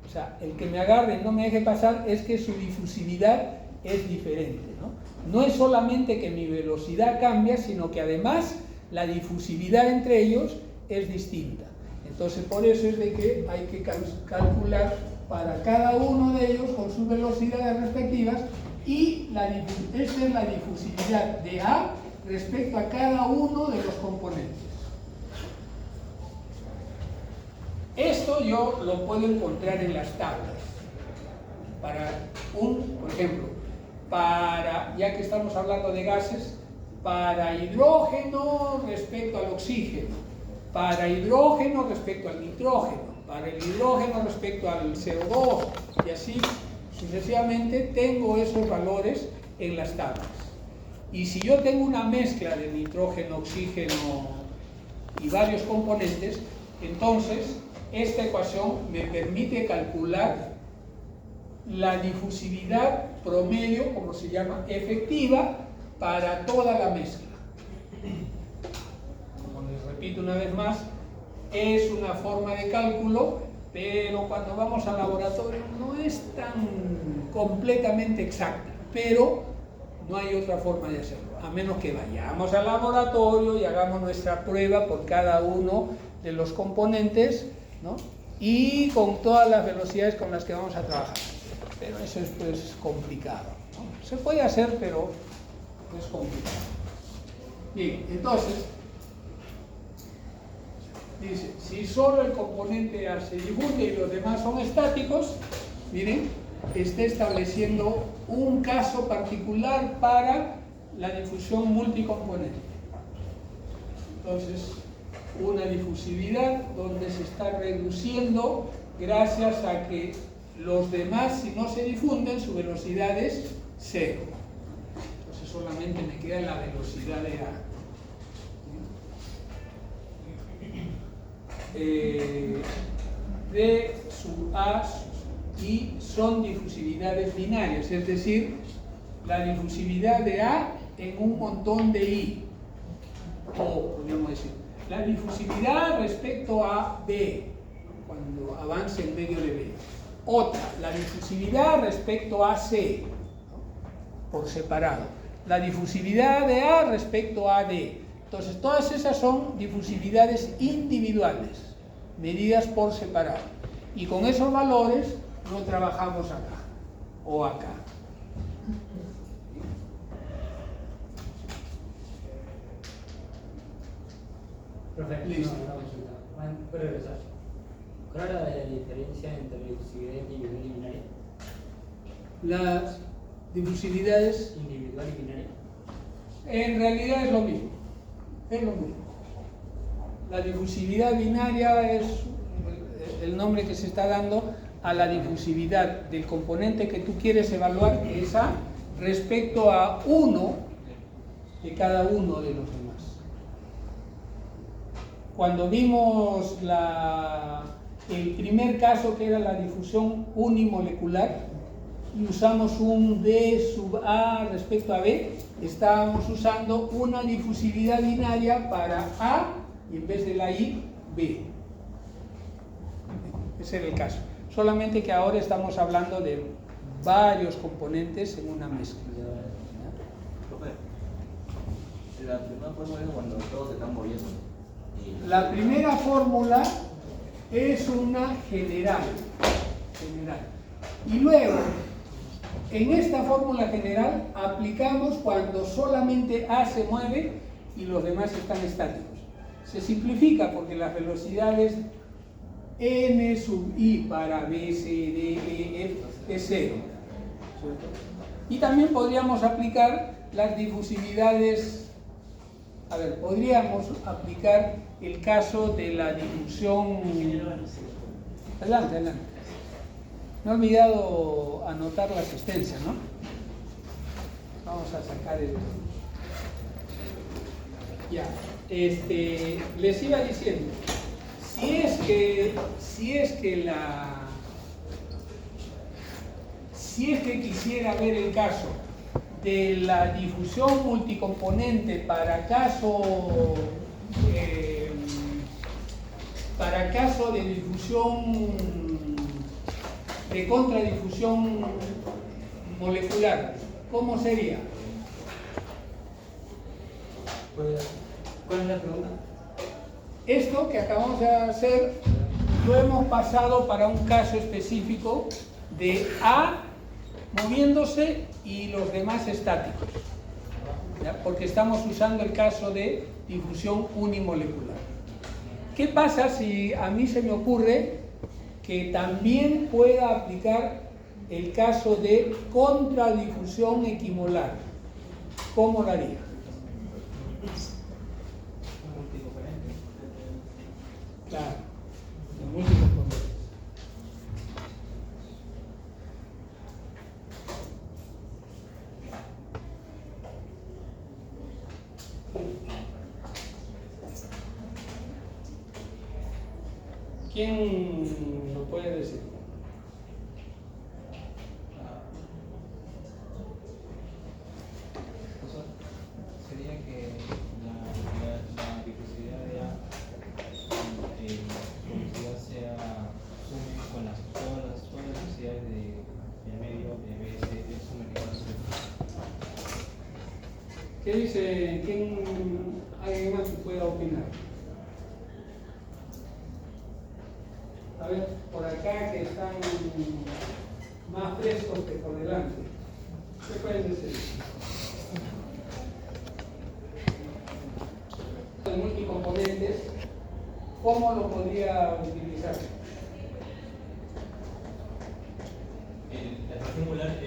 o sea, el que me agarre y no me deje pasar es que su difusividad es diferente, ¿no? No es solamente que mi velocidad cambia, sino que además la difusividad entre ellos es distinta. Entonces, por eso es de que hay que calcular para cada uno de ellos con sus velocidades respectivas, y esta es la difusividad de A respecto a cada uno de los componentes. Esto yo lo puedo encontrar en las tablas. Por ejemplo, ya que estamos hablando de gases, para hidrógeno respecto al oxígeno, para hidrógeno respecto al nitrógeno, para el hidrógeno respecto al CO2, y así sucesivamente tengo esos valores en las tablas. Y si yo tengo una mezcla de nitrógeno, oxígeno y varios componentes, entonces esta ecuación me permite calcular la difusividad promedio, como se llama, efectiva para toda la mezcla. Como les repito una vez más, es una forma de cálculo, pero cuando vamos al laboratorio no es tan completamente exacta, pero no hay otra forma de hacerlo, a menos que vayamos al laboratorio y hagamos nuestra prueba por cada uno de los componentes, ¿no? Y con todas las velocidades con las que vamos a trabajar. Pero eso es pues complicado, ¿no? Se puede hacer, pero es complicado. Bien, entonces, dice, si solo el componente A se difunde y los demás son estáticos, miren, está estableciendo un caso particular para la difusión multicomponente. Entonces, una difusividad donde se está reduciendo gracias a que los demás, si no se difunden, su velocidad es cero. Entonces solamente me queda la velocidad de A. D sub A y son difusividades binarias, es decir, la difusividad de A en un montón de I. O, podríamos decir, la difusividad respecto a B, cuando avance en medio de B. Otra, la difusividad respecto a C, ¿no? Por separado. La difusividad de A respecto a D. Entonces, todas esas son difusividades individuales, medidas por separado. Y con esos valores no trabajamos acá o acá. Profe, listo. una consulta. ¿Puede regresar? ¿Cuál era la diferencia entre difusividad individual y binaria? Las difusividades Individual y binaria. en realidad es lo mismo. Es lo mismo. La difusividad binaria es el nombre que se está dando a la difusividad del componente que tú quieres evaluar, que es A, respecto a uno de cada uno de los demás. Cuando vimos el primer caso, que era la difusión unimolecular, y usamos un D sub A respecto a B, estábamos usando una difusividad binaria para A y en vez de la I, B. Ese era el caso. Solamente que ahora estamos hablando de varios componentes en una mezcla. Profe, la primera fórmula es cuando todos se están moviendo. La primera fórmula es una general. Y luego, en esta fórmula general aplicamos cuando solamente A se mueve y los demás están estáticos. Se simplifica porque las velocidades n sub i para b, c, d, e, f es 0. ¿Cierto? Y también podríamos aplicar las difusividades. A ver, podríamos aplicar el caso de la difusión. Adelante. Me he olvidado anotar la asistencia, ¿no? Vamos a sacar el... Ya, les iba diciendo, si es que quisiera ver el caso de la difusión multicomponente para caso de difusión, de contradifusión molecular, ¿cómo sería? ¿Cuál es la pregunta? Esto que acabamos de hacer lo hemos pasado para un caso específico de A moviéndose y los demás estáticos, ¿ya? Porque estamos usando el caso de difusión unimolecular. ¿Qué pasa si a mí se me ocurre que también pueda aplicar el caso de contradifusión equimolar? ¿Cómo lo haría? Claro, de multicomponentes. ¿Quién lo puede decir? Sería que la difusividad de A, la velocidad sea sume con todas las velocidades de medio de B, se sumen igual a 0. ¿Qué dice? ¿Alguien más que pueda opinar? A ver, por acá que están más frescos que por delante. ¿Qué pueden decir? De multicomponentes, ¿cómo lo podría utilizar? La ecuación molar,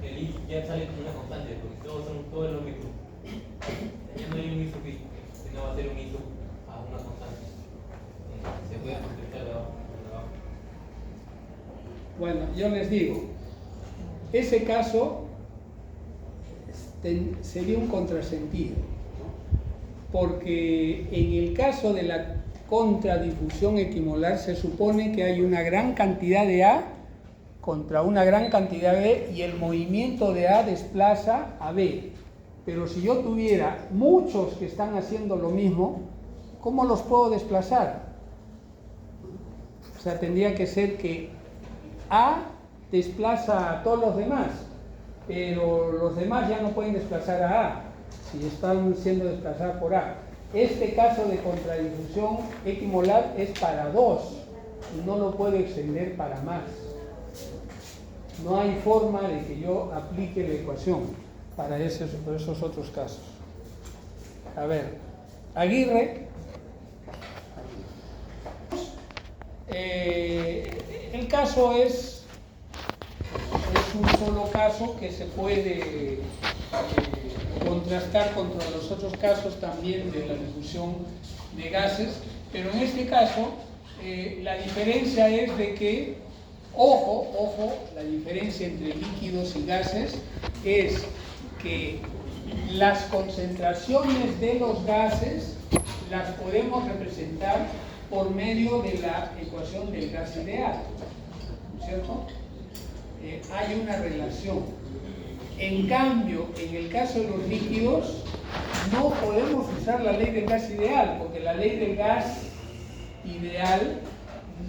el I ya sale como una constante, porque todo es lo mismo. Ya no hay un I sub I, sino va a ser un I sub a una constante. Se puede multiplicar de abajo. Bueno, yo les digo, ese caso sería un contrasentido, ¿no? Porque en el caso de la contradifusión equimolar se supone que hay una gran cantidad de A contra una gran cantidad de B y el movimiento de A desplaza a B. Pero si yo tuviera muchos que están haciendo lo mismo, ¿cómo los puedo desplazar? O sea, tendría que ser que A desplaza a todos los demás, pero los demás ya no pueden desplazar a A, si están siendo desplazados por A. Este caso de contradifusión equimolar es para 2, y no lo puedo extender para más. No hay forma de que yo aplique la ecuación para esos otros casos. A ver, Aguirre. El caso es un solo caso que se puede contrastar contra los otros casos también de la difusión de gases, pero en este caso la diferencia es de que, ojo, la diferencia entre líquidos y gases es que las concentraciones de los gases las podemos representar por medio de la ecuación del gas ideal, ¿cierto? Hay una relación. En cambio, en el caso de los líquidos, no podemos usar la ley del gas ideal, porque la ley del gas ideal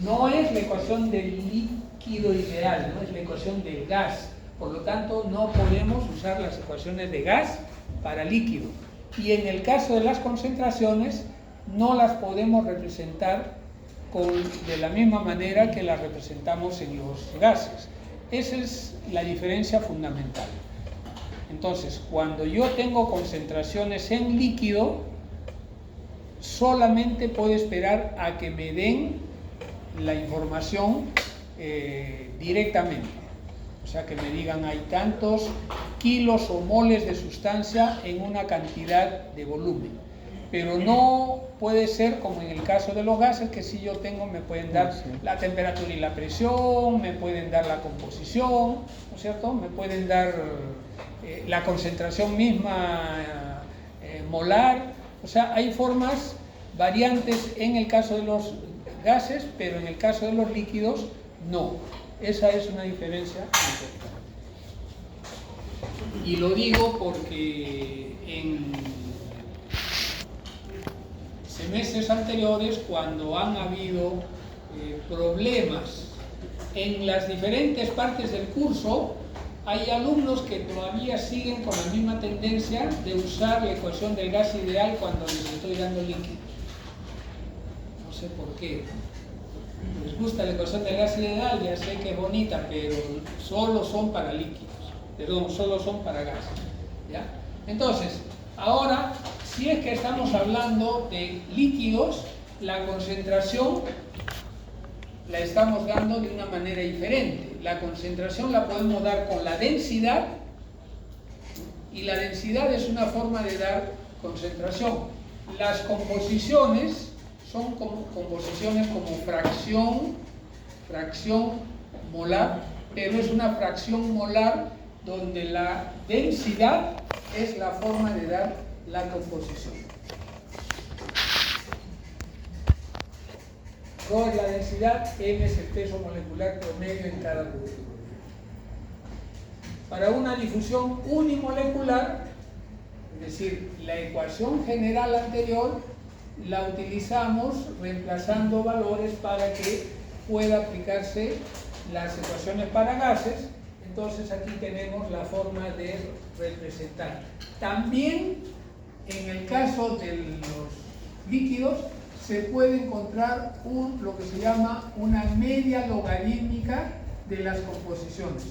no es la ecuación del líquido ideal, no es la ecuación del gas. Por lo tanto, no podemos usar las ecuaciones de gas para líquido. Y en el caso de las concentraciones, no las podemos representar de la misma manera que las representamos en los gases. Esa es la diferencia fundamental. Entonces, cuando yo tengo concentraciones en líquido, solamente puedo esperar a que me den la información directamente. O sea, que me digan hay tantos kilos o moles de sustancia en una cantidad de volumen. Pero no puede ser como en el caso de los gases, que si yo tengo, me pueden dar la temperatura y la presión, me pueden dar la composición, ¿no es cierto? Me pueden dar la concentración misma molar. O sea, hay formas variantes en el caso de los gases, pero en el caso de los líquidos no. Esa es una diferencia importante. Y lo digo porque en semestres anteriores, cuando han habido problemas en las diferentes partes del curso, hay alumnos que todavía siguen con la misma tendencia de usar la ecuación del gas ideal cuando les estoy dando líquidos. No sé por qué. Les gusta la ecuación del gas ideal, ya sé que es bonita, pero solo son para líquidos. Perdón, solo son para gas. ¿Ya? Entonces, ahora, si es que estamos hablando de líquidos, la concentración la estamos dando de una manera diferente. La concentración la podemos dar con la densidad, y la densidad es una forma de dar concentración. Las composiciones son composiciones como fracción molar, pero es una fracción molar donde la densidad es la forma de dar la composición. Rho es la densidad, m es el peso molecular promedio en cada molécula. Para una difusión unimolecular, es decir, la ecuación general anterior la utilizamos reemplazando valores para que pueda aplicarse las ecuaciones para gases. Entonces aquí tenemos la forma de representar. También en el caso de los líquidos se puede encontrar lo que se llama una media logarítmica de las composiciones.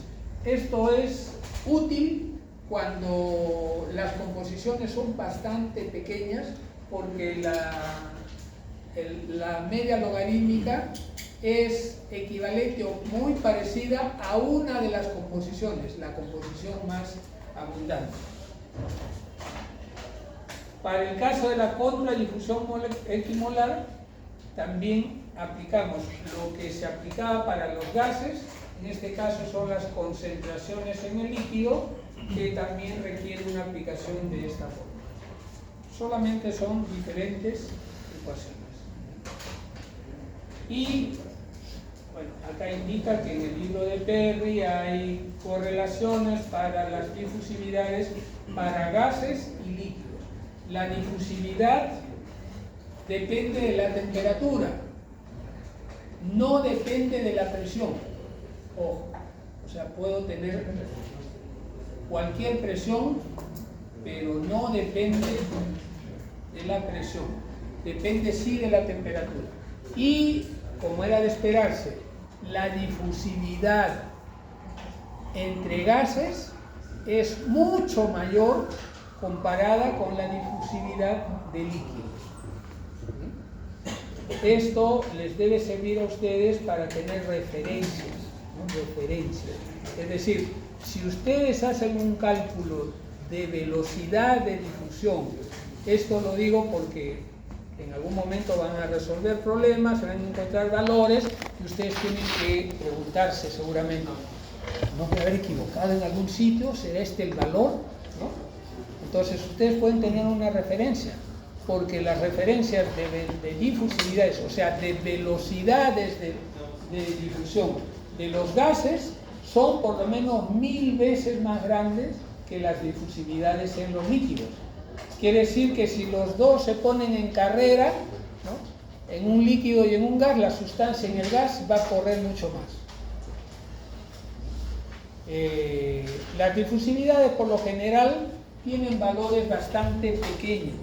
Esto es útil cuando las composiciones son bastante pequeñas, porque la media logarítmica es equivalente o muy parecida a una de las composiciones, la composición más abundante. Para el caso de la contradifusión equimolar, también aplicamos lo que se aplicaba para los gases. En este caso son las concentraciones en el líquido, que también requieren una aplicación de esta forma. Solamente son diferentes ecuaciones. Y bueno, acá indica que en el libro de Perry hay correlaciones para las difusividades para gases y líquidos. La difusividad depende de la temperatura, no depende de la presión. Ojo, o sea, puedo tener cualquier presión, pero no depende de la presión, depende sí de la temperatura. Y, como era de esperarse, la difusividad entre gases es mucho mayor comparada con la difusividad de líquidos. Esto les debe servir a ustedes para tener referencias, ¿no? Referencias. Es decir, si ustedes hacen un cálculo de velocidad de difusión, esto lo digo porque en algún momento van a resolver problemas, se van a encontrar valores y ustedes tienen que preguntarse seguramente, ¿no puede haber equivocado en algún sitio? ¿Será este el valor? ¿No? Entonces ustedes pueden tener una referencia, porque las referencias de difusividades, o sea, de velocidades de difusión de los gases, son por lo menos 1000 veces más grandes que las difusividades en los líquidos. Quiere decir que si los dos se ponen en carrera, ¿no?, en un líquido y en un gas, la sustancia en el gas va a correr mucho más. Las difusividades por lo general tienen valores bastante pequeños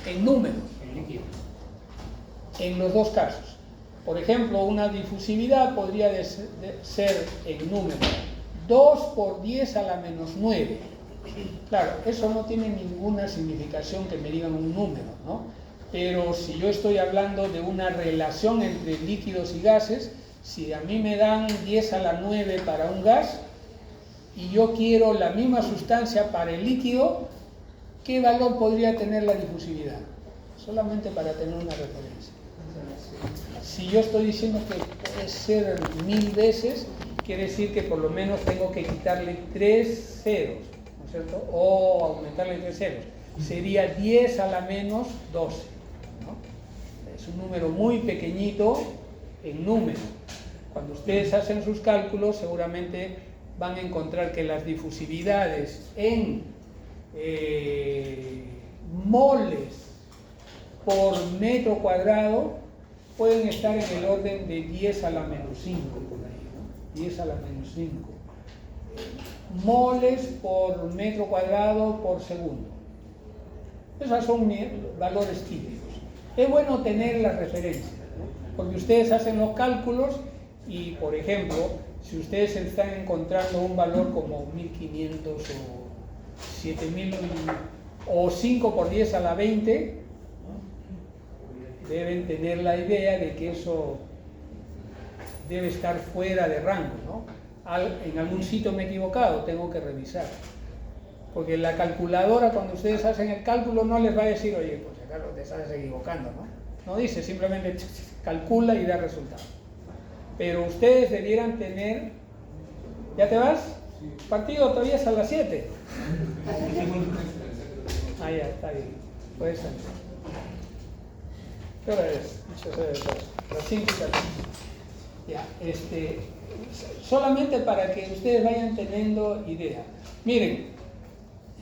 en números, en los dos casos. Por ejemplo, una difusividad podría ser en número 2 por 10 a la menos 9. Claro, eso no tiene ninguna significación que me digan un número, ¿no? Pero si yo estoy hablando de una relación entre líquidos y gases, si a mí me dan 10 a la 9 para un gas y yo quiero la misma sustancia para el líquido, ¿qué valor podría tener la difusividad? Solamente para tener una referencia. Si yo estoy diciendo que puede ser 1000 veces, quiere decir que por lo menos tengo que quitarle 3 ceros, ¿no es ¿cierto? O aumentarle 3 ceros. Sería 10 a la menos 12, ¿no? Es un número muy pequeñito en número. Cuando ustedes hacen sus cálculos, seguramente van a encontrar que las difusividades en moles por metro cuadrado pueden estar en el orden de 10 a la menos 5, por ahí, ¿no? 10 a la menos 5. Moles por metro cuadrado por segundo. Esos son valores típicos. Es bueno tener las referencias, ¿no? Porque ustedes hacen los cálculos y, por ejemplo, si ustedes están encontrando un valor como 1500 o 7000 o 5 por 10 a la 20, ¿no? Deben tener la idea de que eso debe estar fuera de rango, ¿no? En algún sitio me he equivocado, tengo que revisar. Porque la calculadora, cuando ustedes hacen el cálculo, no les va a decir, oye, pues acá te estás equivocando, ¿no? No dice, simplemente calcula y da resultado. Pero ustedes debieran tener... ¿Ya te vas? Partido todavía es a las 7. Ah, ya, está bien. Puede ser. ¿Qué hora es? Las 5 y 14. Ya, solamente para que ustedes vayan teniendo idea. Miren,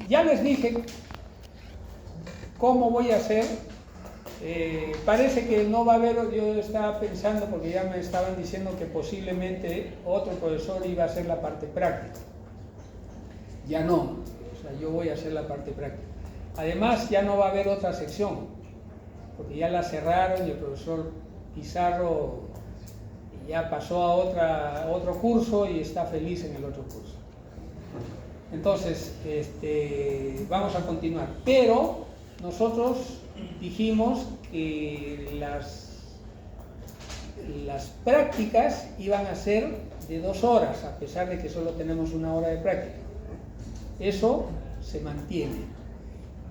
ya les dije cómo voy a hacer. Parece que no va a haber, yo estaba pensando, porque ya me estaban diciendo que posiblemente otro profesor iba a hacer la parte práctica. Ya no, o sea, yo voy a hacer la parte práctica. Además, ya no va a haber otra sección, porque ya la cerraron y el profesor Pizarro ya pasó a otro curso y está feliz en el otro curso. Entonces, vamos a continuar. Pero nosotros dijimos que las prácticas iban a ser de 2 horas, a pesar de que solo tenemos 1 hora de práctica. Eso se mantiene.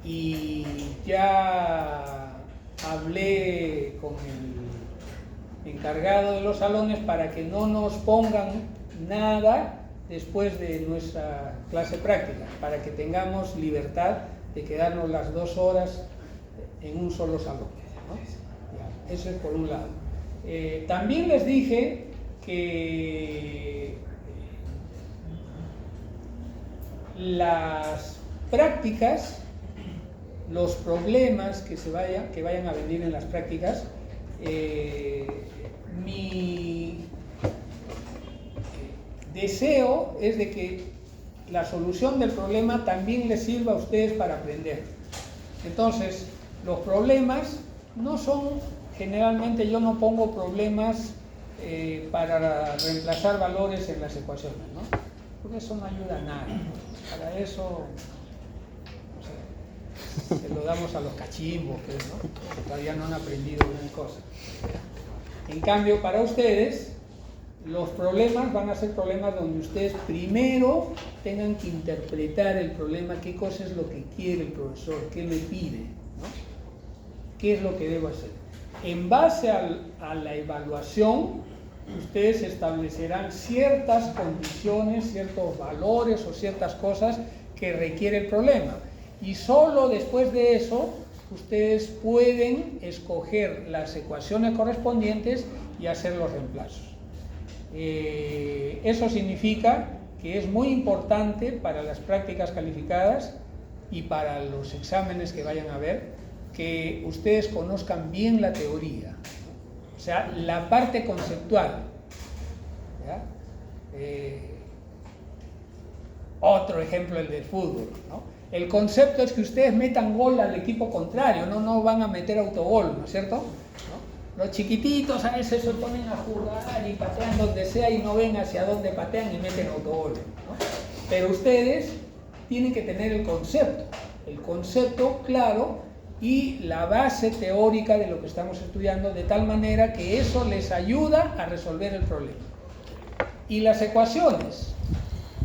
Y ya hablé con el encargado de los salones para que no nos pongan nada después de nuestra clase práctica, para que tengamos libertad de quedarnos las 2 horas en un solo salón, ¿no? Ya, eso es por un lado. También les dije que las prácticas, los problemas que vayan a venir en las prácticas, mi deseo es de que la solución del problema también les sirva a ustedes para aprender. Entonces, los problemas no son, generalmente yo no pongo problemas para reemplazar valores en las ecuaciones, ¿no? Porque eso no ayuda a nada, ¿no? Para eso, o sea, se lo damos a los cachimbos, ¿no? Que todavía no han aprendido gran cosa. En cambio, para ustedes, los problemas van a ser problemas donde ustedes primero tengan que interpretar el problema, qué cosa es lo que quiere el profesor, qué me pide, ¿no? ¿Qué es lo que debo hacer? En base a la evaluación, ustedes establecerán ciertas condiciones, ciertos valores o ciertas cosas que requiere el problema. Y solo después de eso, ustedes pueden escoger las ecuaciones correspondientes y hacer los reemplazos. Eso significa que es muy importante para las prácticas calificadas y para los exámenes que vayan a ver, que ustedes conozcan bien la teoría, o sea, la parte conceptual, ¿ya? Otro ejemplo, el del fútbol, ¿no? El concepto es que ustedes metan gol al equipo contrario, no van a meter autogol, ¿no es cierto? ¿No? Los chiquititos a veces se ponen a jugar y patean donde sea y no ven hacia dónde patean y meten autogol, ¿no? Pero ustedes tienen que tener el concepto claro y la base teórica de lo que estamos estudiando, de tal manera que eso les ayuda a resolver el problema. Y las ecuaciones,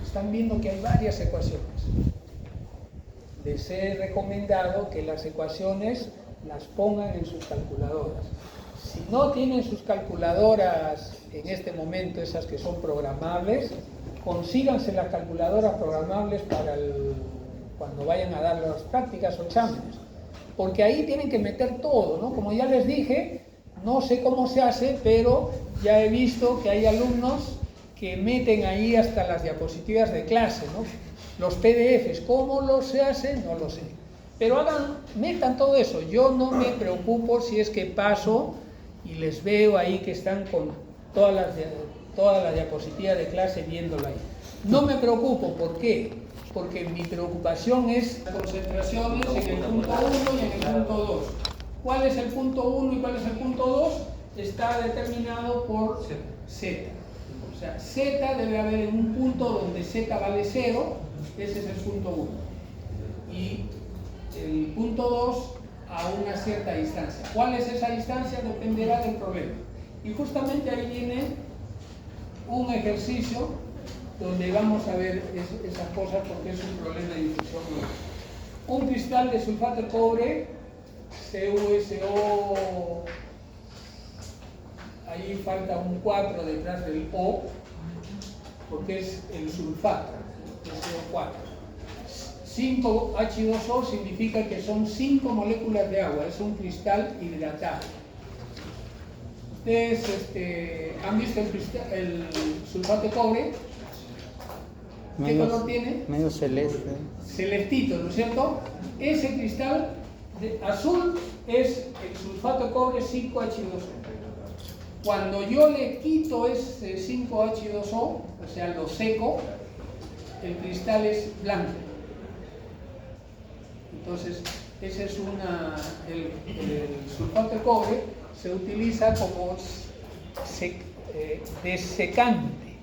están viendo que hay varias ecuaciones. Les he recomendado que las ecuaciones las pongan en sus calculadoras. Si no tienen sus calculadoras en este momento, esas que son programables, consíganse las calculadoras programables para cuando vayan a dar las prácticas o exámenes, porque ahí tienen que meter todo, ¿no? Como ya les dije, no sé cómo se hace, pero ya he visto que hay alumnos que meten ahí hasta las diapositivas de clase, ¿no? Los PDFs, ¿cómo se hace? No lo sé. Pero metan todo eso. Yo no me preocupo si es que paso y les veo ahí que están con toda la diapositiva de clase viéndola ahí. No me preocupo, ¿por qué? Porque mi preocupación es concentraciones en el punto 1 y en el punto 2. ¿Cuál es el punto 1 y cuál es el punto 2? Está determinado por Z. O sea, Z debe haber en un punto donde Z vale 0, ese es el punto 1. Y el punto 2 a una cierta distancia. ¿Cuál es esa distancia? Dependerá del problema. Y justamente ahí viene un ejercicio donde vamos a ver esas cosas porque es un problema de difusión. Un cristal de sulfato de cobre, CuSO, ahí falta un 4 detrás del O, porque es el sulfato, SO4. 5H2O significa que son 5 moléculas de agua, es un cristal hidratado. Ustedes han visto el sulfato de cobre. ¿Qué color tiene? Medio celeste. Celestito, ¿no es cierto? Ese cristal azul es el sulfato de cobre 5H2O. Cuando yo le quito ese 5H2O, o sea, lo seco, el cristal es blanco. Entonces, ese es el sulfato de cobre se utiliza como desecante.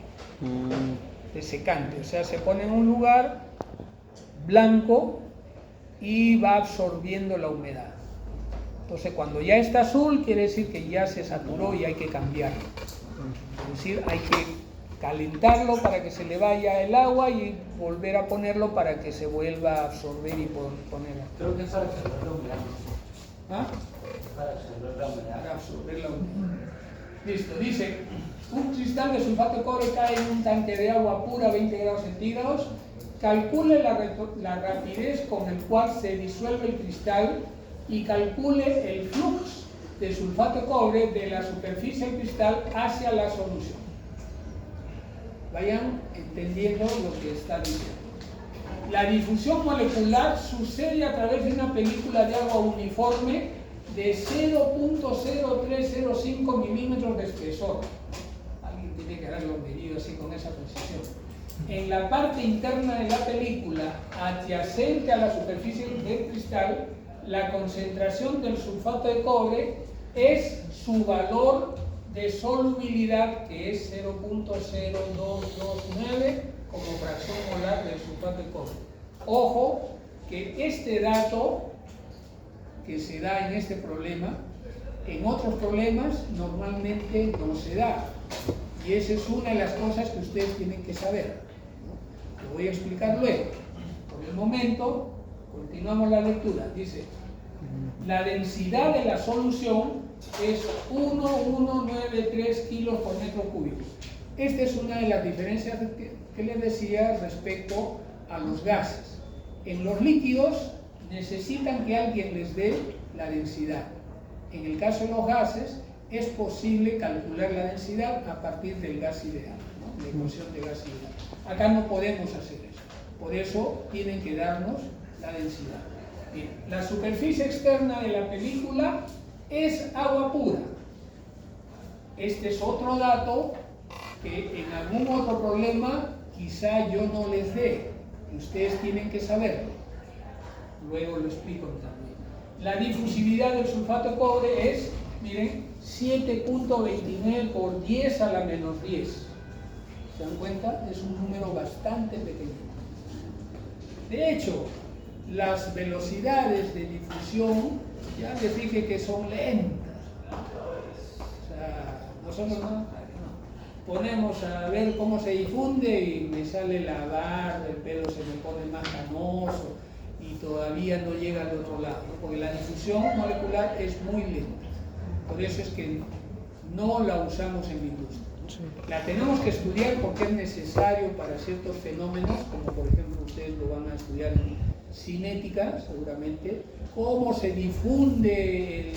Desecante, o sea, se pone en un lugar blanco y va absorbiendo la humedad. Entonces, cuando ya está azul, quiere decir que ya se saturó y hay que cambiarlo. Es decir, hay que calentarlo para que se le vaya el agua y volver a ponerlo para que se vuelva a absorber y ponerlo. Creo que es para absorber la humedad. ¿Ah? Para absorber la humedad. Para absorber la humedad. Listo, dice, un cristal de sulfato de cobre cae en un tanque de agua pura a 20 grados centígrados. Calcule la rapidez con el cual se disuelve el cristal y calcule el flux de sulfato de cobre de la superficie del cristal hacia la solución. Vayan entendiendo lo que está diciendo. La difusión molecular sucede a través de una película de agua uniforme de 0.0305 milímetros de espesor. Alguien tiene que haberlo medido así con esa precisión. En la parte interna de la película, adyacente a la superficie del cristal, la concentración del sulfato de cobre es su valor de solubilidad, que es 0.0229 como fracción molar del sulfato de cobre. Ojo que este dato que se da en este problema, en otros problemas normalmente no se da. Y esa es una de las cosas que ustedes tienen que saber. Lo voy a explicar luego. Por el momento, continuamos la lectura. Dice, la densidad de la solución es 1,193 kilos por metro cúbico. Esta es una de las diferencias que les decía respecto a los gases. En los líquidos necesitan que alguien les dé la densidad. En el caso de los gases, es posible calcular la densidad a partir del gas ideal, ¿no? La ecuación de gas ideal. Acá no podemos hacer eso. Por eso tienen que darnos la densidad. Bien, la superficie externa de la película es agua pura. Este es otro dato que en algún otro problema quizá yo no les dé. Ustedes tienen que saberlo. Luego lo explico también. La difusividad del sulfato de cobre es, miren, 7.29 por 10 a la menos 10. ¿Se dan cuenta? Es un número bastante pequeño. De hecho, las velocidades de difusión, ya les dije que son lentas. O sea, nosotros no ponemos a ver cómo se difunde y me sale la barba, el pelo se me pone más canoso y todavía no llega al otro lado, ¿no? Porque la difusión molecular es muy lenta. Por eso es que no la usamos en la industria. La tenemos que estudiar porque es necesario para ciertos fenómenos, como por ejemplo ustedes lo van a estudiar en cinética, seguramente, cómo se difunde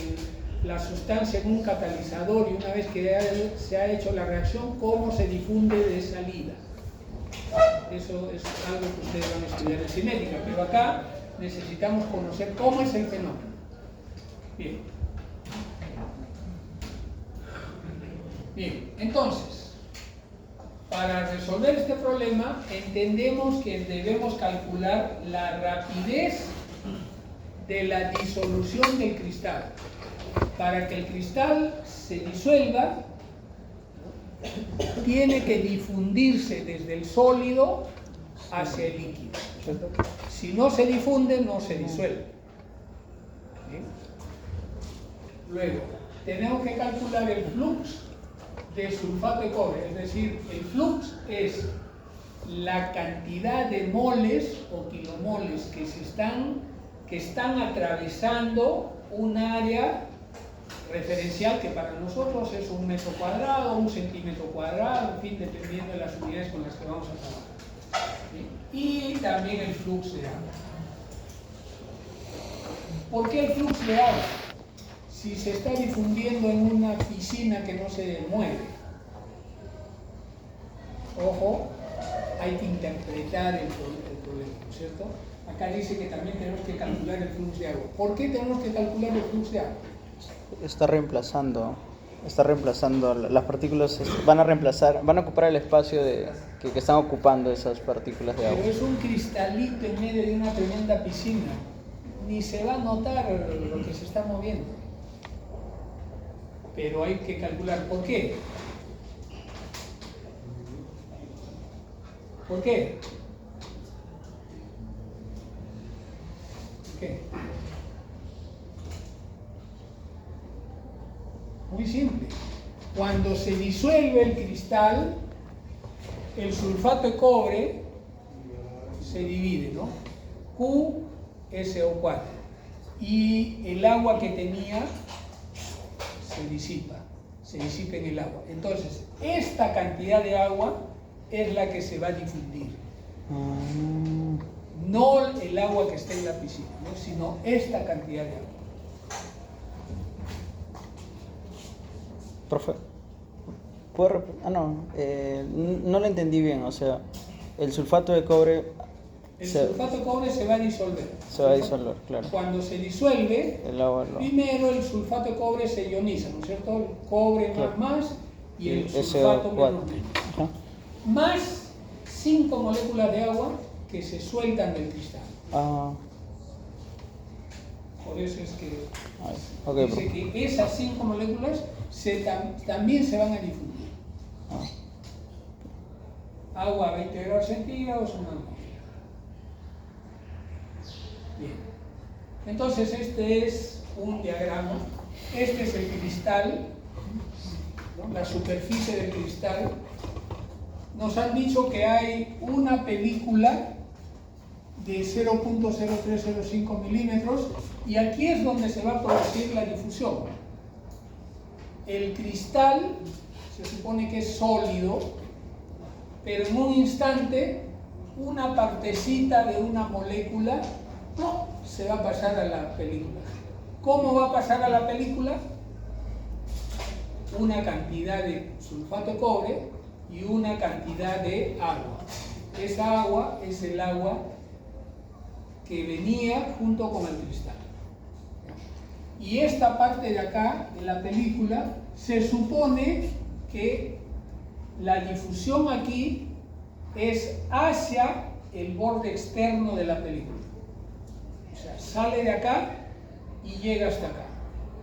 la sustancia en un catalizador y una vez que se ha hecho la reacción, cómo se difunde de salida. Eso es algo que ustedes van a estudiar en cinética, pero acá necesitamos conocer cómo es el fenómeno. Bien. Bien, entonces, para resolver este problema, entendemos que debemos calcular la rapidez de la disolución del cristal. Para que el cristal se disuelva, tiene que difundirse desde el sólido hacia el líquido. Si no se difunde, no se disuelve. ¿Bien? Luego, tenemos que calcular el flux de sulfato de cobre, es decir, el flux es la cantidad de moles o kilomoles que están atravesando un área referencial que para nosotros es 1 metro cuadrado, 1 centímetro cuadrado, en fin, dependiendo de las unidades con las que vamos a trabajar. ¿Sí? Y también el flux de agua. ¿Por qué el flux de agua? Si se está difundiendo en una piscina que no se mueve. Ojo, hay que interpretar el problema, ¿no es cierto? Acá dice que también tenemos que calcular el flux de agua. ¿Por qué tenemos que calcular el flux de agua? Está reemplazando las partículas, van a ocupar el espacio que están ocupando esas partículas de agua. Pero es un cristalito en medio de una tremenda piscina. Ni se va a notar lo que se está moviendo. Pero hay que calcular por qué. ¿Por qué? ¿Por qué? Muy simple. Cuando se disuelve el cristal, el sulfato de cobre se divide, ¿no? QSO4. Y el agua que tenía se disipa en el agua. Entonces, esta cantidad de agua es la que se va a difundir. No el agua que está en la piscina, ¿no? Sino esta cantidad de agua. Profe, no lo entendí bien, o sea, el sulfato de cobre... El sulfato de cobre se va a disolver. Se va a disolver, claro. Cuando se disuelve, El agua primero el sulfato de cobre se ioniza, ¿no es cierto? El cobre más y el sulfato menos. Ajá. Más 5 moléculas de agua que se sueltan del cristal. Por eso es que dice que esas 5 moléculas también se van a difundir. Agua a 20 grados centígrados, una atmósfera. Bien. Entonces este es un diagrama. Este es el cristal, ¿no? La superficie del cristal. Nos han dicho que hay una película de 0.0305 milímetros y aquí es donde se va a producir la difusión. El cristal se supone que es sólido, pero en un instante una partecita de una molécula se va a pasar a la película. ¿Cómo va a pasar a la película? Una cantidad de sulfato de cobre y una cantidad de agua. Esa agua es el agua que venía junto con el cristal. Y esta parte de acá, de la película, se supone que la difusión aquí es hacia el borde externo de la película. O sea, sale de acá y llega hasta acá.